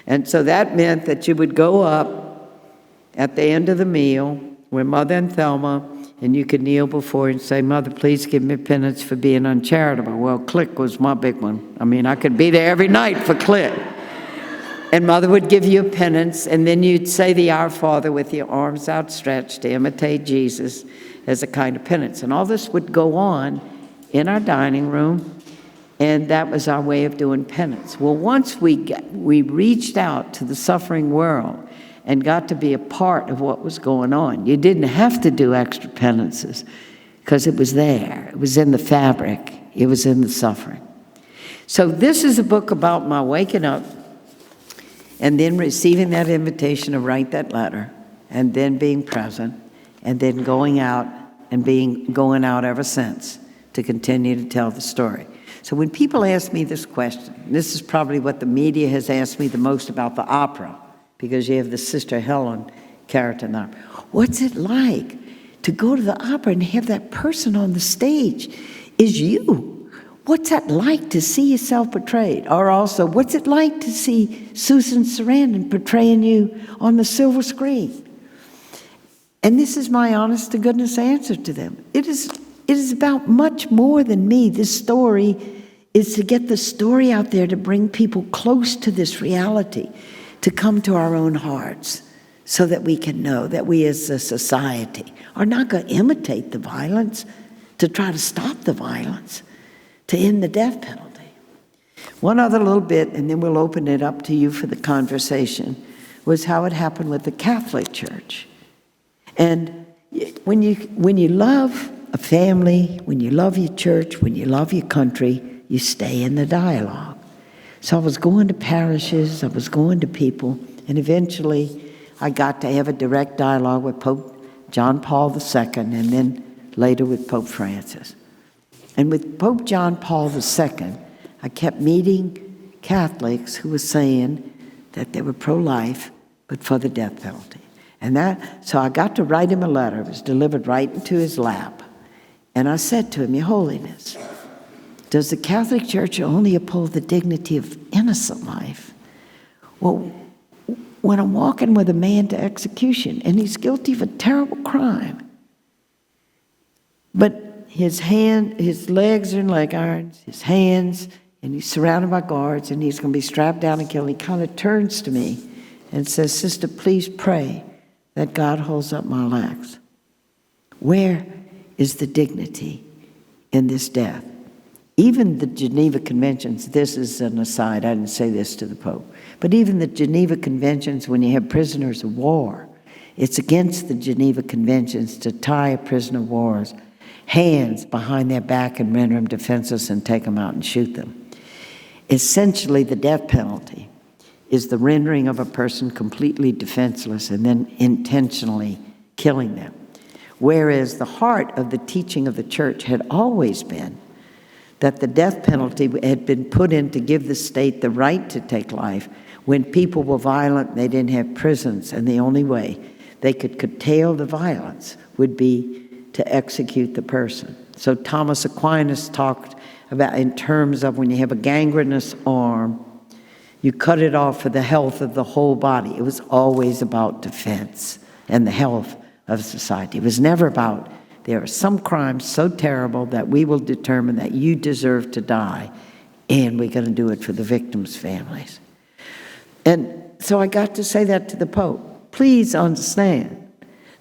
And so that meant that you would go up at the end of the meal with Mother and Thelma, and you could kneel before and say, Mother, please give me penance for being uncharitable. Well, click was my big one. I mean, I could be there every night for click. And Mother would give you a penance, and then you'd say the Our Father with your arms outstretched to imitate Jesus as a kind of penance. And all this would go on in our dining room, and that was our way of doing penance. Well, once we reached out to the suffering world and got to be a part of what was going on, you didn't have to do extra penances because it was there. It was in the fabric. It was in the suffering. So this is a book about my waking up and then receiving that invitation to write that letter, and then being present, and then going out ever since to continue to tell the story. So when people ask me this question, this is probably what the media has asked me the most about the opera, because you have the Sister Helen character in the opera. What's it like to go to the opera and have that person on the stage is you? What's that like to see yourself portrayed? Or also, what's it like to see Susan Sarandon portraying you on the silver screen? And this is my honest-to-goodness answer to them. It is about much more than me. This story is to get the story out there to bring people close to this reality, to come to our own hearts, so that we can know that we as a society are not going to imitate the violence, to try to stop the violence, to end the death penalty. One other little bit, and then we'll open it up to you for the conversation, was how it happened with the Catholic Church. And when you love a family, when you love your church, when you love your country, you stay in the dialogue. So I was going to parishes, I was going to people, and eventually I got to have a direct dialogue with Pope John Paul II, and then later with Pope Francis. And with Pope John Paul II, I kept meeting Catholics who were saying that they were pro-life, but for the death penalty. So I got to write him a letter. It was delivered right into his lap. And I said to him, Your Holiness, does the Catholic Church only uphold the dignity of innocent life? Well, when I'm walking with a man to execution and he's guilty of a terrible crime, but his legs are in leg irons, his hands, and he's surrounded by guards, and he's going to be strapped down and killed. He kind of turns to me and says, Sister, please pray that God holds up my legs. Where is the dignity in this death? Even the Geneva Conventions, this is an aside, I didn't say this to the Pope, but even the Geneva Conventions, when you have prisoners of war, it's against the Geneva Conventions to tie a prisoner of war's hands behind their back and render them defenseless and take them out and shoot them. Essentially, the death penalty is the rendering of a person completely defenseless and then intentionally killing them. Whereas the heart of the teaching of the church had always been that the death penalty had been put in to give the state the right to take life. When people were violent, they didn't have prisons, and the only way they could curtail the violence would be to execute the person. So Thomas Aquinas talked about in terms of when you have a gangrenous arm, you cut it off for the health of the whole body. It was always about defense and the health of society. It was never about, there are some crimes so terrible that we will determine that you deserve to die, and we're going to do it for the victims' families. And so I got to say that to the Pope. Please understand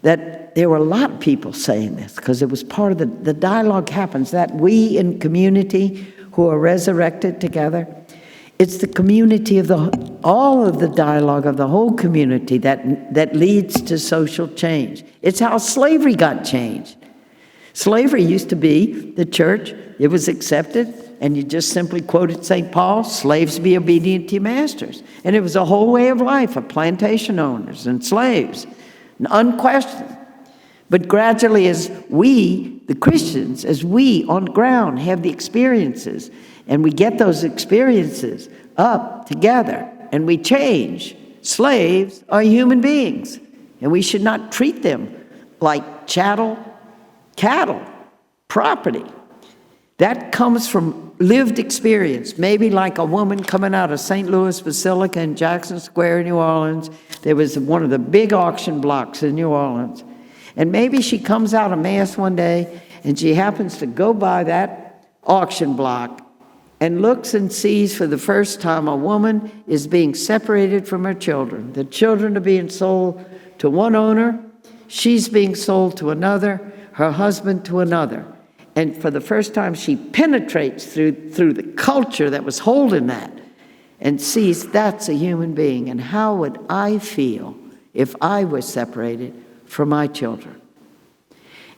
that there were a lot of people saying this, because it was part of the dialogue happens, that we in community who are resurrected together, it's the community of all of the dialogue of the whole community that leads to social change. It's how slavery got changed. Slavery used to be the church, it was accepted, and you just simply quoted St. Paul, slaves be obedient to your masters. And it was a whole way of life of plantation owners and slaves, unquestioned. But gradually, as we, the Christians, as we on the ground have the experiences, and we get those experiences up together, and we change. Slaves are human beings, and we should not treat them like cattle, property. That comes from lived experience. Maybe like a woman coming out of St. Louis Basilica in Jackson Square, New Orleans. There was one of the big auction blocks in New Orleans. And maybe she comes out of Mass one day, and she happens to go by that auction block and looks and sees for the first time a woman is being separated from her children. The children are being sold to one owner, she's being sold to another, her husband to another. And for the first time, she penetrates through the culture that was holding that and sees that's a human being. And how would I feel if I was separated from my children?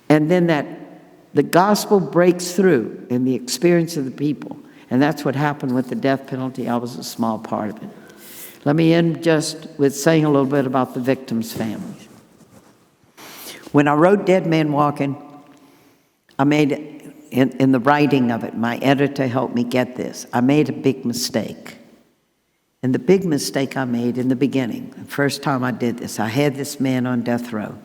And then the gospel breaks through in the experience of the people. And that's what happened with the death penalty. I was a small part of it. Let me end just with saying a little bit about the victims' families. When I wrote Dead Man Walking, I made in the writing of it, my editor helped me get this. I made a big mistake. And the big mistake I made in the beginning, the first time I did this, I had this man on death row.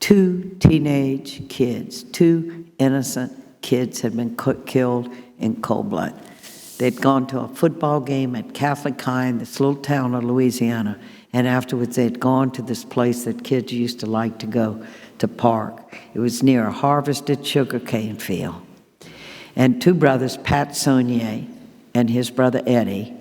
2 teenage kids, 2 innocent kids had been killed in cold blood. They'd gone to a football game at Catholic High in this little town of Louisiana, and afterwards they'd gone to this place that kids used to like to go to park. It was near a harvested sugarcane field. And 2 brothers, Pat Saunier and his brother Eddie,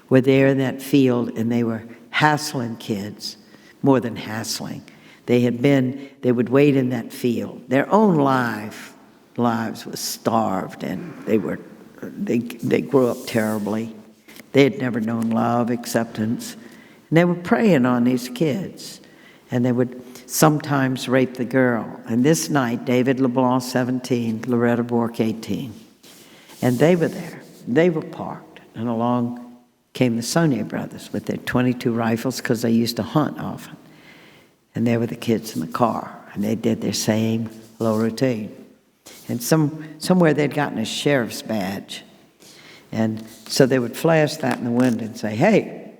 were there in that field, and they were hassling kids, more than hassling. They would wait in that field. Their own lives were starved, and they grew up terribly. They had never known love, acceptance. And they were preying on these kids. And they would sometimes rape the girl. And this night, David LeBlanc, 17, Loretta Bork, 18. And they were there. They were parked. And along came the Saunier brothers with their .22 rifles, because they used to hunt often. And there were the kids in the car. And they did their same little routine. And somewhere they'd gotten a sheriff's badge. And so they would flash that in the window and say, "Hey,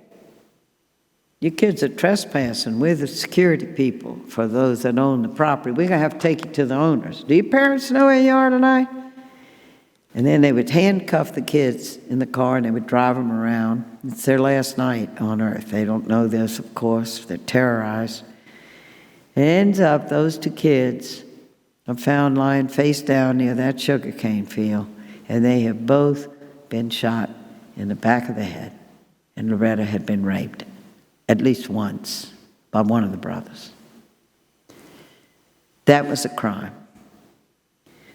you kids are trespassing. We're the security people for those that own the property. We're going to have to take you to the owners. Do your parents know where you are tonight?" And then they would handcuff the kids in the car, and they would drive them around. It's their last night on earth. They don't know this, of course. They're terrorized. It ends up those 2 kids are found lying face down near that sugarcane field, and they have both been shot in the back of the head. And Loretta had been raped at least once by one of the brothers. That was a crime.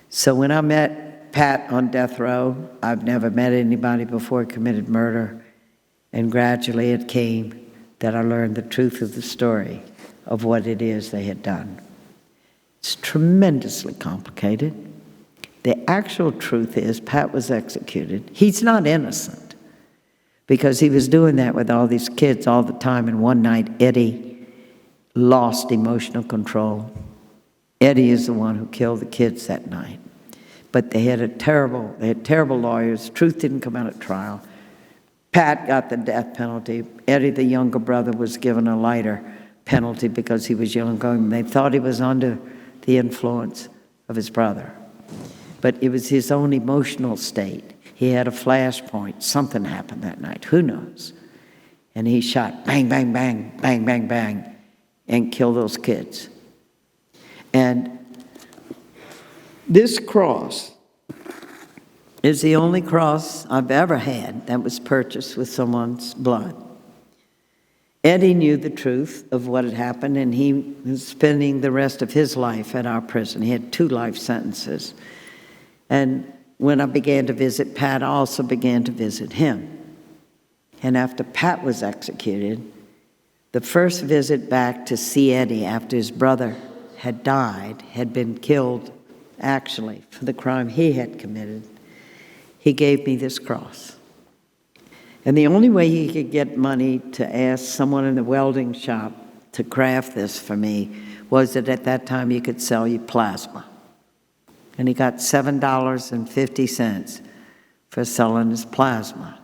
So when I met Pat on death row, I've never met anybody before he committed murder, and gradually it came that I learned the truth of the story of what it is they had done. It's tremendously complicated. The actual truth is Pat was executed. He's not innocent, because he was doing that with all these kids all the time, and one night Eddie lost emotional control. Eddie is the one who killed the kids that night. But they had terrible lawyers. Truth didn't come out at trial. Pat got the death penalty. Eddie, the younger brother, was given a lighter penalty because he was younger, and they thought he was under the influence of his brother. But it was his own emotional state. He had a flashpoint. Something happened that night. Who knows? And he shot bang, bang, bang, bang, bang, bang, and killed those kids. And this cross is the only cross I've ever had that was purchased with someone's blood. Eddie knew the truth of what had happened, and he was spending the rest of his life at our prison. He had 2 life sentences. And when I began to visit Pat, I also began to visit him. And after Pat was executed, the first visit back to see Eddie after his brother had died, had been killed actually for the crime he had committed, he gave me this cross. And the only way he could get money to ask someone in the welding shop to craft this for me was that at that time you could sell you plasma. And he got $7.50 for selling his plasma.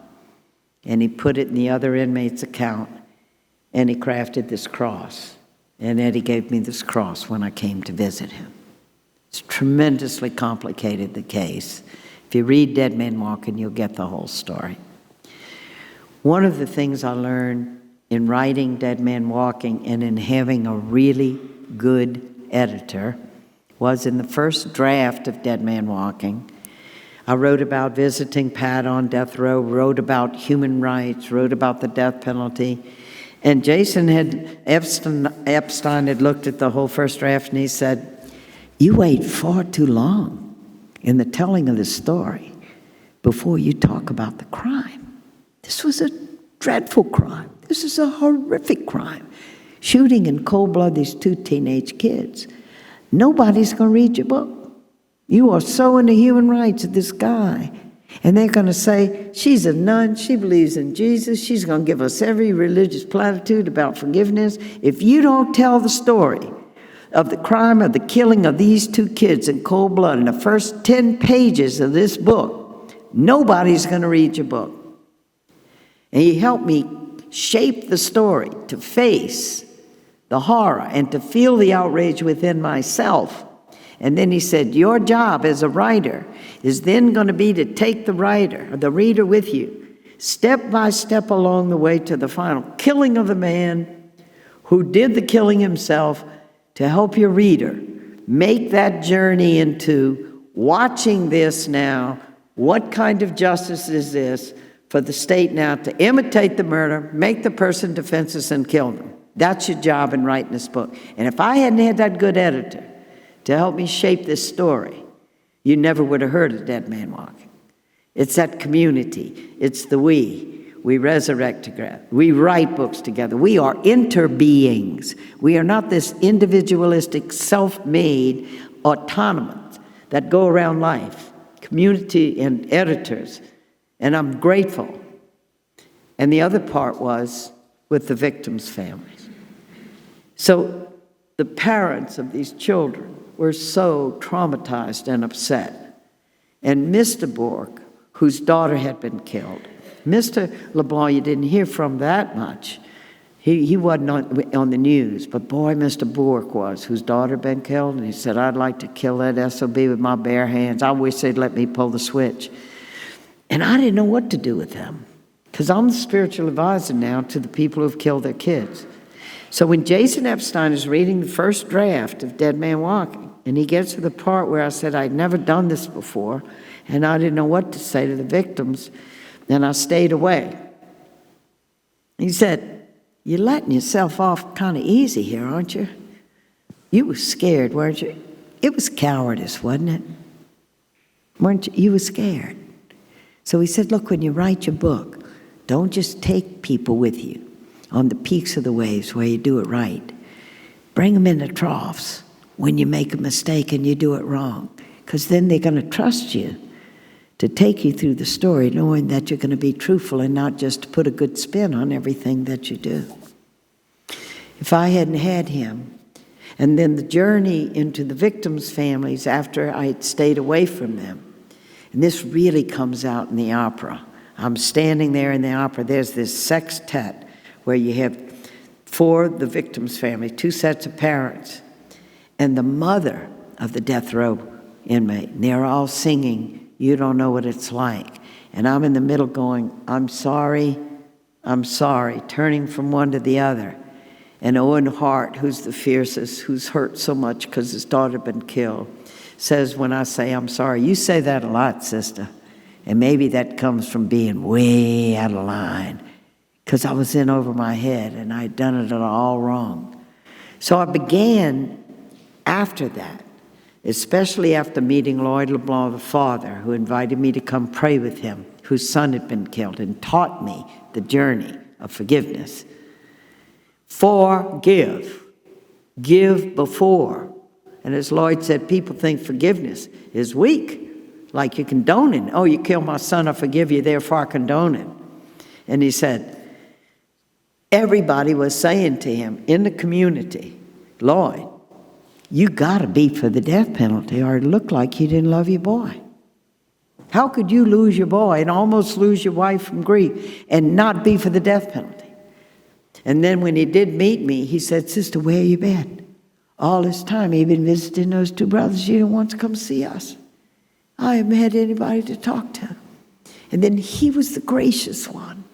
And he put it in the other inmate's account, and he crafted this cross. And Eddie gave me this cross when I came to visit him. It's tremendously complicated, the case. If you read Dead Men Walking, you'll get the whole story. One of the things I learned in writing Dead Men Walking and in having a really good editor was in the first draft of Dead Man Walking. I wrote about visiting Pat on death row, wrote about human rights, wrote about the death penalty. And Epstein had looked at the whole first draft, and he said, "You wait far too long in the telling of the story before you talk about the crime. This was a dreadful crime. This is a horrific crime. Shooting in cold blood these 2 teenage kids. Nobody's going to read your book. You are so into human rights of this guy. And they're going to say, she's a nun, she believes in Jesus, she's going to give us every religious platitude about forgiveness. If you don't tell the story of the crime of the killing of these 2 kids in cold blood in the first 10 pages of this book, nobody's going to read your book. And he helped me shape the story to face the horror and to feel the outrage within myself. And then he said, your job as a writer is then going to be to take the writer, or the reader with you, step by step along the way to the final killing of the man who did the killing himself, to help your reader make that journey into watching this now. What kind of justice is this for the state now to imitate the murder, make the person defenseless, and kill them? That's your job in writing this book. And if I hadn't had that good editor to help me shape this story, you never would have heard of Dead Man Walking. It's that community. It's the we. We resurrect together. We write books together. We are interbeings. We are not this individualistic, self-made autonomous that go around life. Community and editors. And I'm grateful. And the other part was with the victims' families. So the parents of these children were so traumatized and upset. And Mr. Bork, whose daughter had been killed, Mr. LeBlanc, you didn't hear from that much. He wasn't on the news, but boy, Mr. Bork was, whose daughter had been killed, and he said, I'd like to kill that SOB with my bare hands. I wish they'd let me pull the switch. And I didn't know what to do with them, because I'm the spiritual advisor now to the people who've killed their kids. So when Jason Epstein is reading the first draft of Dead Man Walking, and he gets to the part where I said I'd never done this before, and I didn't know what to say to the victims, and I stayed away. He said, you're letting yourself off kind of easy here, aren't you? You were scared, weren't you? It was cowardice, wasn't it? Weren't you? You were scared. So he said, look, when you write your book, don't just take people with you on the peaks of the waves where you do it right. Bring them in the troughs when you make a mistake and you do it wrong, because then they're going to trust you to take you through the story, knowing that you're going to be truthful and not just to put a good spin on everything that you do. If I hadn't had him, and then the journey into the victims' families after I had stayed away from them, and this really comes out in the opera. I'm standing there in the opera. There's this sextet where you have for the victims' family, 2 sets of parents, and the mother of the death row inmate. And they're all singing, You Don't Know What It's Like. And I'm in the middle going, I'm sorry, turning from one to the other. And Owen Hart, who's the fiercest, who's hurt so much because his daughter had been killed, says when I say I'm sorry, you say that a lot, sister. And maybe that comes from being way out of line, because I was in over my head and I'd done it all wrong. So I began after that, especially after meeting Lloyd LeBlanc, the father, who invited me to come pray with him, whose son had been killed, and taught me the journey of forgiveness. Forgive. Give before. And as Lloyd said, people think forgiveness is weak, like you condone it. Oh, you killed my son, I forgive you, therefore I condone it. And he said, everybody was saying to him in the community, Lloyd, you got to be for the death penalty, or it looked like you didn't love your boy. How could you lose your boy and almost lose your wife from grief and not be for the death penalty? And then when he did meet me, he said, Sister, where you been? All this time he'd been visiting those 2 brothers. You didn't want to come see us. I haven't had anybody to talk to. And then he was the gracious one.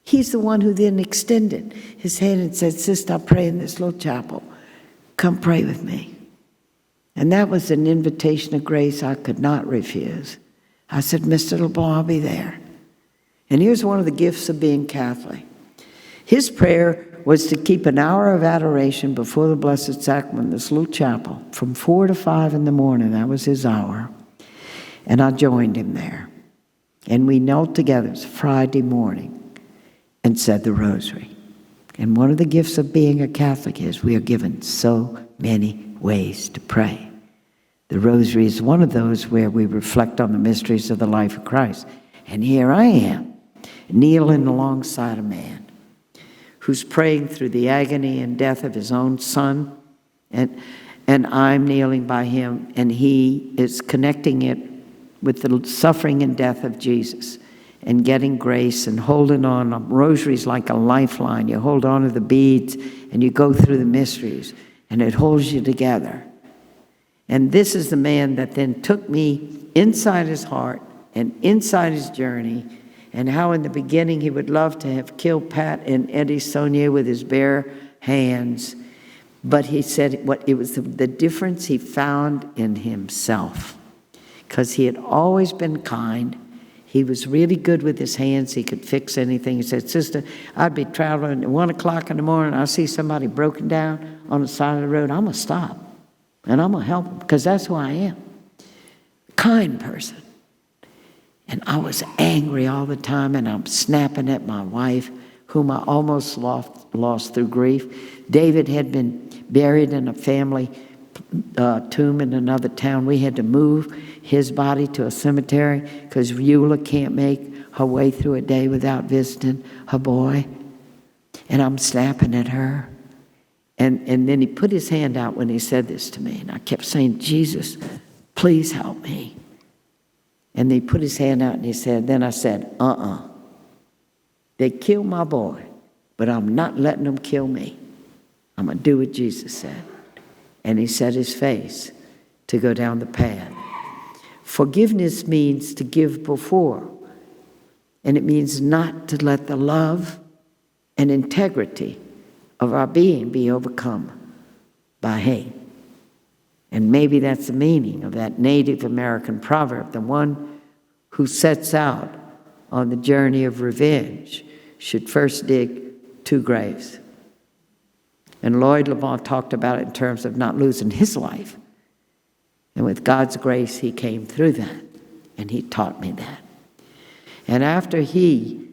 He's the one who then extended his hand and said, Sister, I pray in this little chapel. Come pray with me. And that was an invitation of grace I could not refuse. I said, Mr. LeBlanc, I'll be there. And here's one of the gifts of being Catholic. His prayer was to keep an hour of adoration before the Blessed Sacrament in this little chapel from 4 to 5 in the morning. That was his hour. And I joined him there. And we knelt together. It was Friday morning and said the rosary. And one of the gifts of being a Catholic is we are given so many ways to pray. The rosary is one of those where we reflect on the mysteries of the life of Christ. And here I am, kneeling alongside a man who's praying through the agony and death of his own son And I'm kneeling by him, and he is connecting it with the suffering and death of Jesus and getting grace and holding on. A rosary is like a lifeline. You hold on to the beads and you go through the mysteries, and it holds you together. And this is the man that then took me inside his heart and inside his journey, and how in the beginning he would love to have killed Pat and Eddie Saunier with his bare hands. But he said it was the difference he found in himself, because he had always been kind. He was really good with his hands. He could fix anything. He said, "Sister, I'd be traveling at 1 o'clock in the morning. I see somebody broken down on the side of the road. I'm going to stop, and I'm going to help them, because that's who I am." Kind person. And I was angry all the time, and I'm snapping at my wife, whom I almost lost through grief. David had been buried in a family tomb in another town. We had to move his body to a cemetery because Eula can't make her way through a day without visiting her boy. And I'm snapping at her. And then he put his hand out when he said this to me. And I kept saying, "Jesus, please help me." And he put his hand out and he said, then I said, "They killed my boy, but I'm not letting them kill me. I'm going to do what Jesus said." And he set his face to go down the path. Forgiveness means to give before. And it means not to let the love and integrity of our being be overcome by hate. And maybe that's the meaning of that Native American proverb. The one who sets out on the journey of revenge should first dig 2 graves. And Lloyd Lamont talked about it in terms of not losing his life. And with God's grace, he came through that. And he taught me that. And after he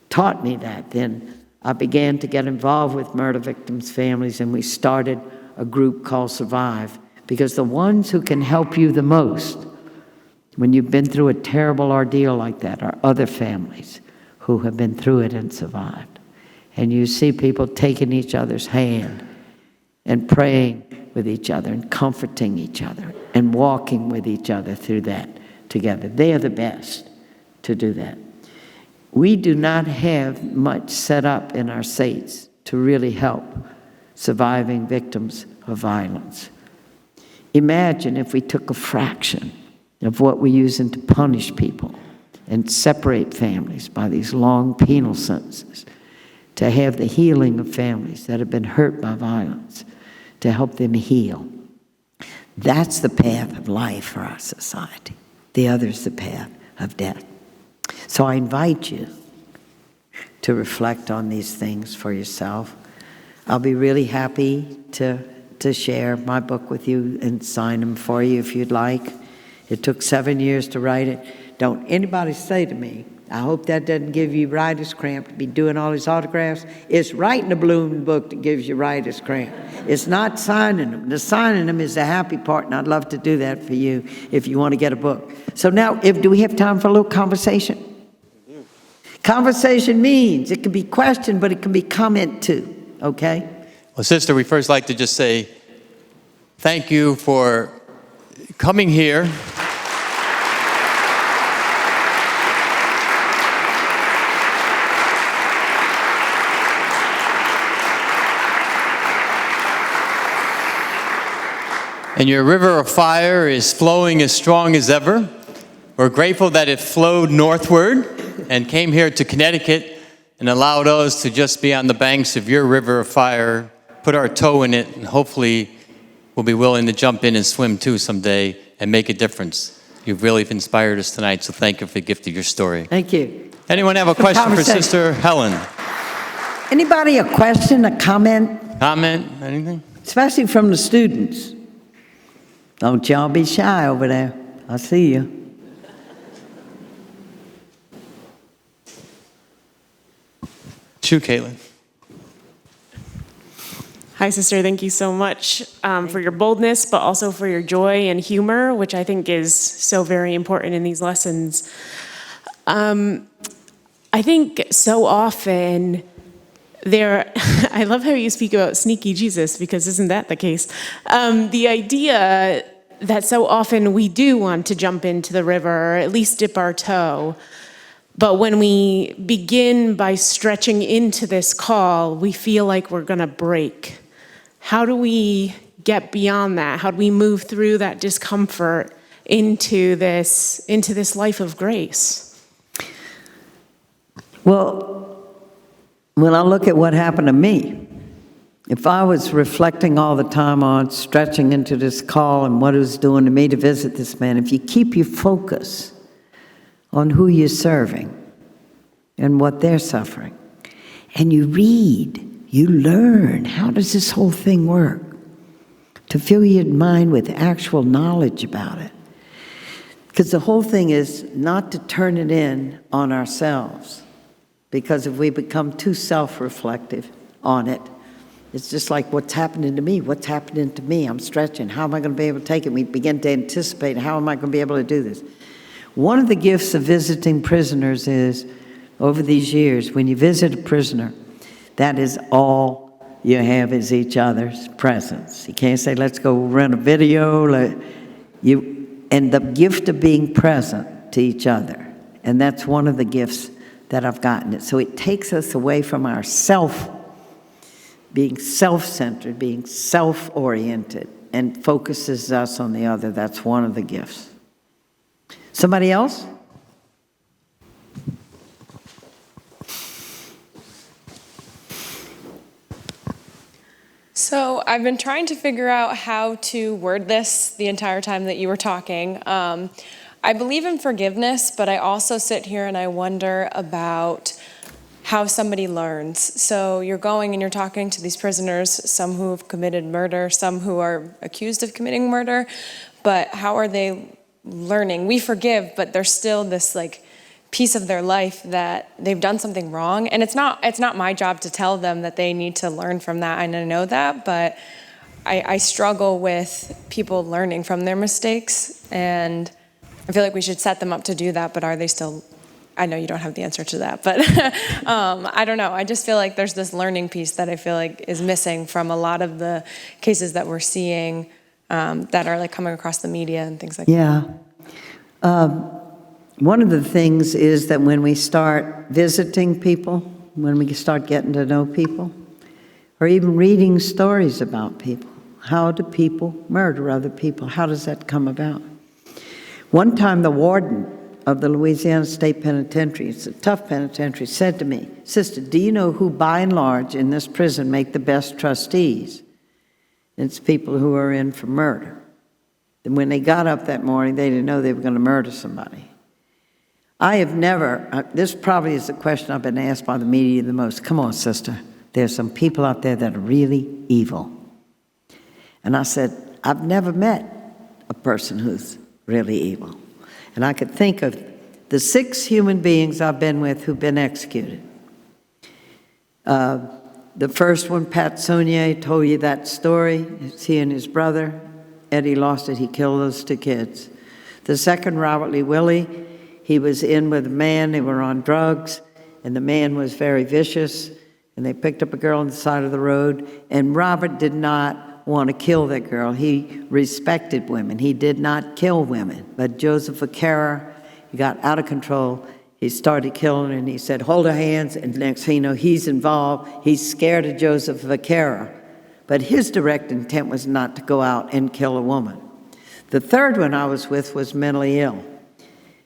taught me that, then I began to get involved with murder victims' families, and we started a group called Survive. Because the ones who can help you the most when you've been through a terrible ordeal like that are other families who have been through it and survived. And you see people taking each other's hand and praying with each other and comforting each other and walking with each other through that together. They are the best to do that. We do not have much set up in our states to really help surviving victims of violence. Imagine if we took a fraction of what we're using to punish people and separate families by these long penal sentences, to have the healing of families that have been hurt by violence, to help them heal. That's the path of life for our society. The other is the path of death. So I invite you to reflect on these things for yourself. I'll be really happy to share my book with you and sign them for you if you'd like. It took 7 years to write it. Don't anybody say to me, "I hope that doesn't give you writer's cramp to be doing all these autographs." It's writing a blooming book that gives you writer's cramp. It's not signing them. The signing them is the happy part, and I'd love to do that for you if you want to get a book. So now, do we have time for a little conversation? Conversation means it can be question, but it can be comment too, okay? Well, Sister, we first like to just say thank you for coming here. And your river of fire is flowing as strong as ever. We're grateful that it flowed northward and came here to Connecticut and allowed us to just be on the banks of your river of fire, put our toe in it, and hopefully we'll be willing to jump in and swim too someday and make a difference. You've really inspired us tonight, so thank you for the gift of your story. Thank you. Anyone have a question for Sister Helen? Anybody a question, a comment? Comment, anything? Especially from the students. Don't y'all be shy over there. I see you. True, Caitlin. Hi, Sister. Thank you so much for your boldness, but also for your joy and humor, which I think is so very important in these lessons. I think so often I love how you speak about sneaky Jesus, because isn't that the case? The idea that so often we do want to jump into the river, or at least dip our toe, but when we begin by stretching into this call, we feel like we're going to break. How do we get beyond that? How do we move through that discomfort into this life of grace? Well, when I look at what happened to me, if I was reflecting all the time on stretching into this call and what it was doing to me to visit this man, if you keep your focus on who you're serving and what they're suffering, and you read, you learn, how does this whole thing work? To fill your mind with actual knowledge about it. Because the whole thing is not to turn it in on ourselves. Because if we become too self-reflective on it, it's just like, what's happening to me? What's happening to me? I'm stretching. How am I going to be able to take it? We begin to anticipate, how am I going to be able to do this? One of the gifts of visiting prisoners is, over these years, when you visit a prisoner, that is all you have is each other's presence. You can't say, let's go rent a video. And the gift of being present to each other. And that's one of the gifts that I've gotten. So it takes us away from our being self-centered, being self-oriented, and focuses us on the other. That's one of the gifts. Somebody else? So I've been trying to figure out how to word this the entire time that you were talking. I believe in forgiveness, but I also sit here and I wonder about how somebody learns. So you're going and you're talking to these prisoners, some who have committed murder, some who are accused of committing murder, but how are they learning? We forgive, but there's still this piece of their life that they've done something wrong. And it's not my job to tell them that they need to learn from that. I know that, but I struggle with people learning from their mistakes, and I feel like we should set them up to do that, but are they still, I know you don't have the answer to that, but I don't know. I just feel like there's this learning piece that I feel like is missing from a lot of the cases that we're seeing that are coming across the media and things like that. Yeah. One of the things is that when we start visiting people, when we start getting to know people, or even reading stories about people, how do people murder other people? How does that come about? One time the warden of the Louisiana State Penitentiary, it's a tough penitentiary, said to me, "Sister, do you know who by and large in this prison make the best trustees?" It's people who are in for murder. And when they got up that morning, they didn't know they were going to murder somebody. I have never, this probably is the question I've been asked by the media the most. Come on, sister, there's some people out there that are really evil. And I said, I've never met a person who's really evil. And I could think of the 6 human beings I've been with who've been executed. The first one, Pat Saunier, told you that story. It's he and his brother. Eddie lost it. He killed those 2 kids. The second, Robert Lee Willie, he was in with a man. They were on drugs, and the man was very vicious, and they picked up a girl on the side of the road, and Robert did not want to kill that girl. He respected women. He did not kill women. But Joseph Vaquera, he got out of control. He started killing her, and he said, hold her hands, and next thing you know, he's involved. He's scared of Joseph Vaquera. But his direct intent was not to go out and kill a woman. The third one I was with was mentally ill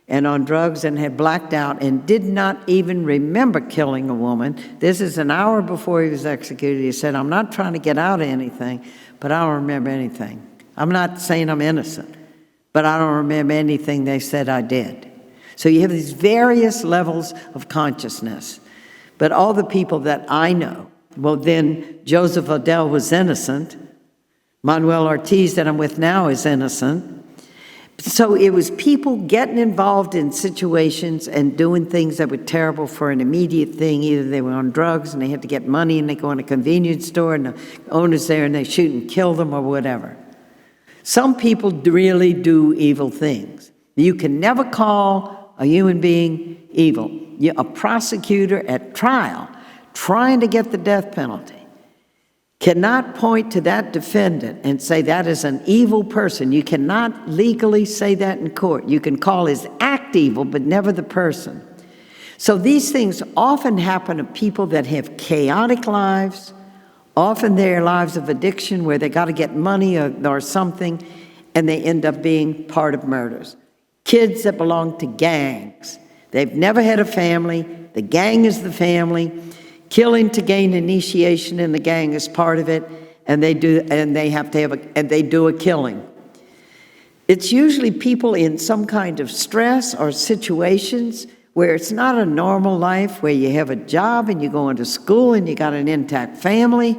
and on drugs and had blacked out and did not even remember killing a woman. This is an hour before he was executed. He said, I'm not trying to get out of anything, but I don't remember anything. I'm not saying I'm innocent, but I don't remember anything they said I did. So you have these various levels of consciousness. But all the people that I know, well, then Joseph Odell was innocent. Manuel Ortiz, that I'm with now, is innocent. So it was people getting involved in situations and doing things that were terrible for an immediate thing. Either they were on drugs and they had to get money and they go in a convenience store and the owner's there and they shoot and kill them or whatever. Some people really do evil things. You can never call a human being evil. A prosecutor at trial trying to get the death penalty, cannot point to that defendant and say that is an evil person. You cannot legally say that in court. You can call his act evil, but never the person. So these things often happen to people that have chaotic lives. Often they're lives of addiction where they got to get money or something, and they end up being part of murders. Kids that belong to gangs. They've never had a family. The gang is the family. Killing to gain initiation in the gang is part of it, and they do a killing. It's usually people in some kind of stress or situations where it's not a normal life, where you have a job and you go into school and you got an intact family.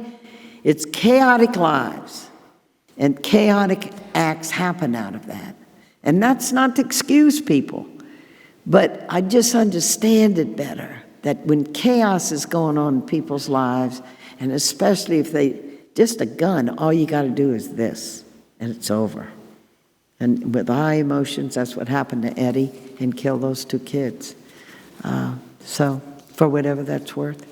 It's chaotic lives, and chaotic acts happen out of that. And that's not to excuse people, but I just understand it better, that when chaos is going on in people's lives, and especially if just a gun, all you got to do is this, and it's over. And with high emotions, that's what happened to Eddie, and killed those 2 kids. So, for whatever that's worth.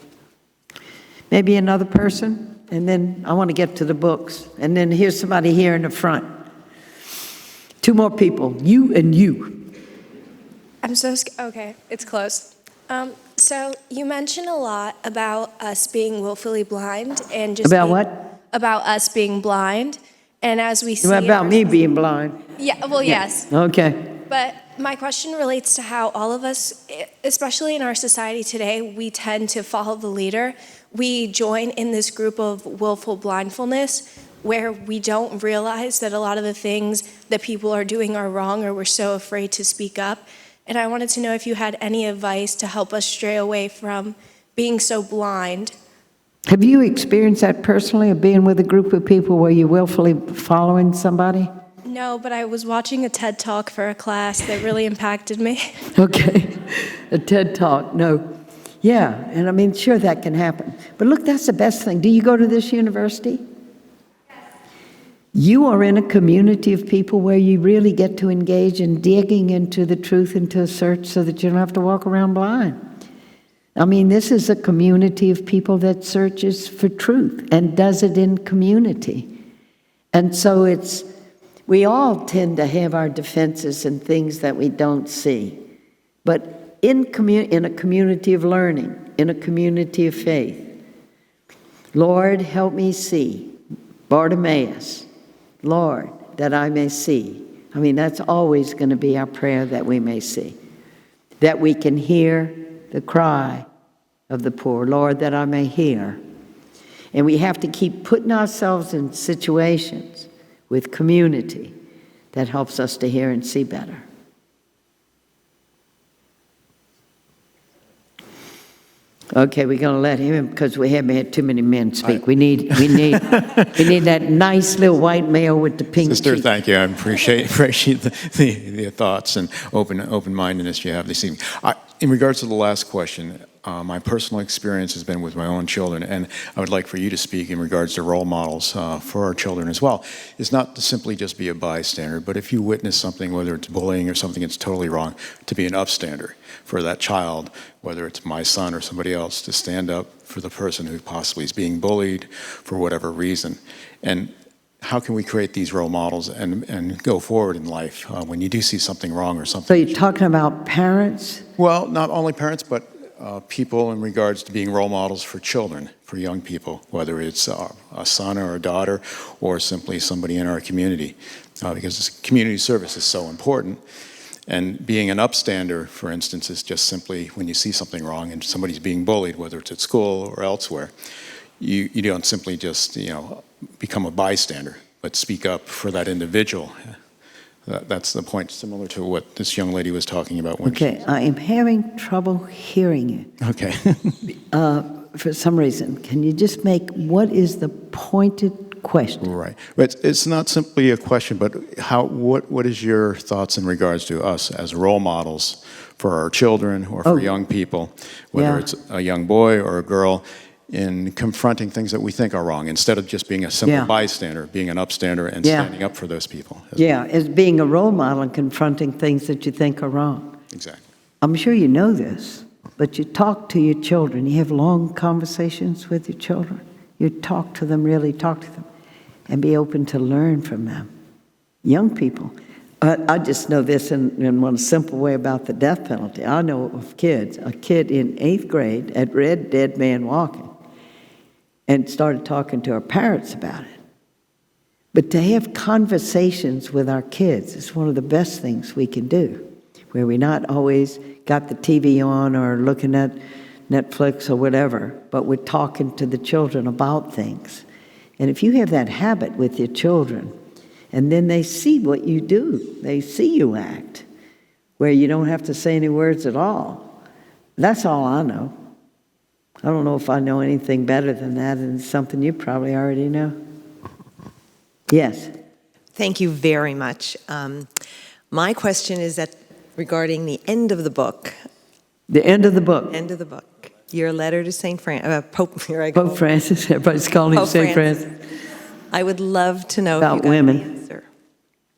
Maybe another person, and then I want to get to the books. And then here's somebody here in the front. 2 more people, you and you. I'm so scared. Okay, it's close. So you mentioned a lot about us being willfully blind and just About what? About us being blind, and as we see About me being blind. Yeah. Well, yes. Okay. But my question relates to how all of us, especially in our society today, we tend to follow the leader. We join in this group of willful blindfulness where we don't realize that a lot of the things that people are doing are wrong, or we're so afraid to speak up. And I wanted to know if you had any advice to help us stray away from being so blind. Have you experienced that personally, of being with a group of people where you're willfully following somebody? No, but I was watching a TED Talk for a class that really impacted me. Okay, a TED Talk, no. Yeah, and I mean, sure, that can happen. But look, that's the best thing. Do you go to this university? You are in a community of people where you really get to engage in digging into the truth, into a search, so that you don't have to walk around blind. I mean, this is a community of people that searches for truth and does it in community. And so we all tend to have our defenses and things that we don't see. But in a community of learning, in a community of faith, Lord, help me see. Bartimaeus, Lord, that I may see. I mean, that's always going to be our prayer, that we may see. That we can hear the cry of the poor. Lord, that I may hear. And we have to keep putting ourselves in situations with community that helps us to hear and see better. Okay, we're going to let him, because we haven't had too many men speak. We need that nice little white male with the pink Sister, cheek. thank you. I appreciate the thoughts and open-mindedness you have this evening. In regards to the last question, my personal experience has been with my own children, and I would like for you to speak in regards to role models for our children as well. It's not to simply just be a bystander, but if you witness something, whether it's bullying or something that's totally wrong, to be an upstander for that child, whether it's my son or somebody else, to stand up for the person who possibly is being bullied for whatever reason. And how can we create these role models and go forward in life when you do see something wrong or something? So you're talking about parents? Well, not only parents, but people in regards to being role models for children, for young people, whether it's a son or a daughter or simply somebody in our community, because community service is so important. And being an upstander, for instance, is just simply when you see something wrong and somebody's being bullied, whether it's at school or elsewhere, you don't simply just become a bystander, but speak up for that individual. That's the point, similar to what this young lady was talking about. Okay, I am having trouble hearing you. Okay. For some reason. Can you just what is the pointed question? Right. But it's not simply a question, but what is your thoughts in regards to us as role models for our children or for young people, whether it's a young boy or a girl, in confronting things that we think are wrong, instead of just being a simple bystander, being an upstander and standing up for those people. As being a role model and confronting things that you think are wrong. Exactly. I'm sure you know this, but you talk to your children. You have long conversations with your children. You talk to them, really talk to them, and be open to learn from them. Young people. I just know this in one simple way about the death penalty. I know of kids, a kid in 8th grade had read Dead Man Walking and started talking to our parents about it. But to have conversations with our kids is one of the best things we can do, where we're not always got the TV on or looking at Netflix or whatever, but we're talking to the children about things. And if you have that habit with your children, and then they see what you do, they see you act, where you don't have to say any words at all. That's all I know. I don't know if I know anything better than that, and it's something you probably already know. Yes. Thank you very much. My question is that regarding the end of the book. The end of the book. End of the book. Your letter to Pope. Here I go. Pope Francis. Everybody's calling him Pope St. Francis. I would love to know About if you got women. an answer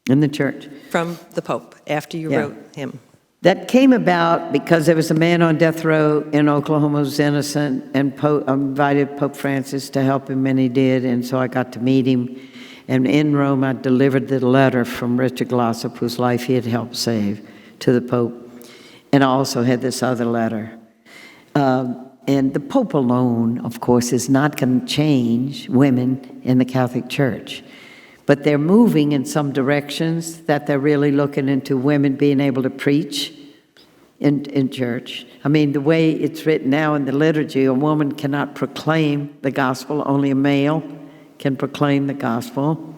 In the church. from the Pope after you wrote him. That came about because there was a man on death row in Oklahoma who was innocent, and invited Pope Francis to help him, and he did, and so I got to meet him. And in Rome, I delivered the letter from Richard Glossop, whose life he had helped save, to the Pope. And I also had this other letter. And the Pope alone, of course, is not going to change women in the Catholic Church. But they're moving in some directions that they're really looking into women being able to preach in church. I mean, the way it's written now in the liturgy, a woman cannot proclaim the gospel, only a male can proclaim the gospel.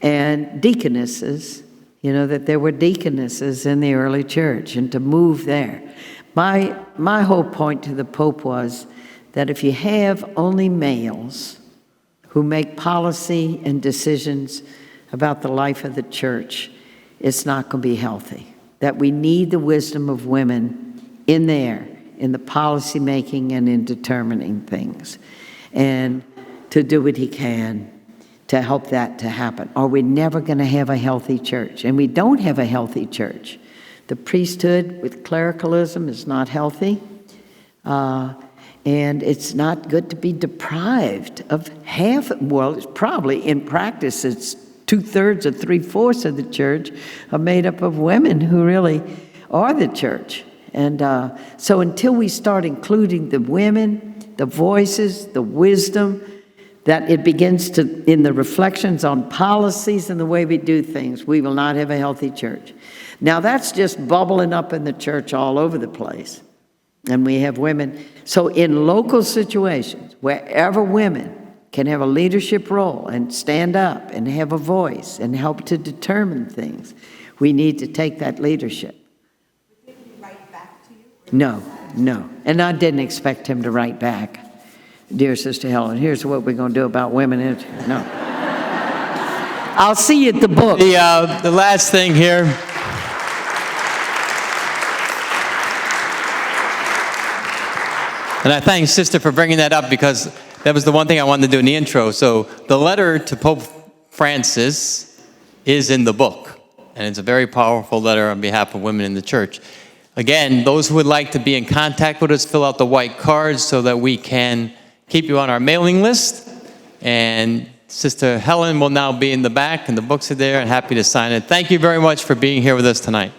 And deaconesses, you know, that there were deaconesses in the early church, and to move there. My whole point to the Pope was that if you have only males who make policy and decisions about the life of the church, it's not going to be healthy. That we need the wisdom of women in there, in the policy making and in determining things, and to do what he can to help that to happen. Or we're never going to have a healthy church. And we don't have a healthy church. The priesthood with clericalism is not healthy. And it's not good to be deprived of half, well, it's probably in practice, it's 2/3 or 3/4 of the church are made up of women who really are the church. And so until we start including the women, the voices, the wisdom, that it begins to, in the reflections on policies and the way we do things, we will not have a healthy church. Now that's just bubbling up in the church all over the place. And we have women. So in local situations, wherever women can have a leadership role and stand up and have a voice and help to determine things, we need to take that leadership. Did he write back to you? No. And I didn't expect him to write back. Dear Sister Helen, here's what we're going to do about women. No. I'll see you at the book. The last thing here. And I thank Sister for bringing that up, because that was the one thing I wanted to do in the intro. So the letter to Pope Francis is in the book, and it's a very powerful letter on behalf of women in the church. Again, those who would like to be in contact with us, fill out the white cards so that we can keep you on our mailing list. And Sister Helen will now be in the back, and the books are there, and happy to sign it. Thank you very much for being here with us tonight.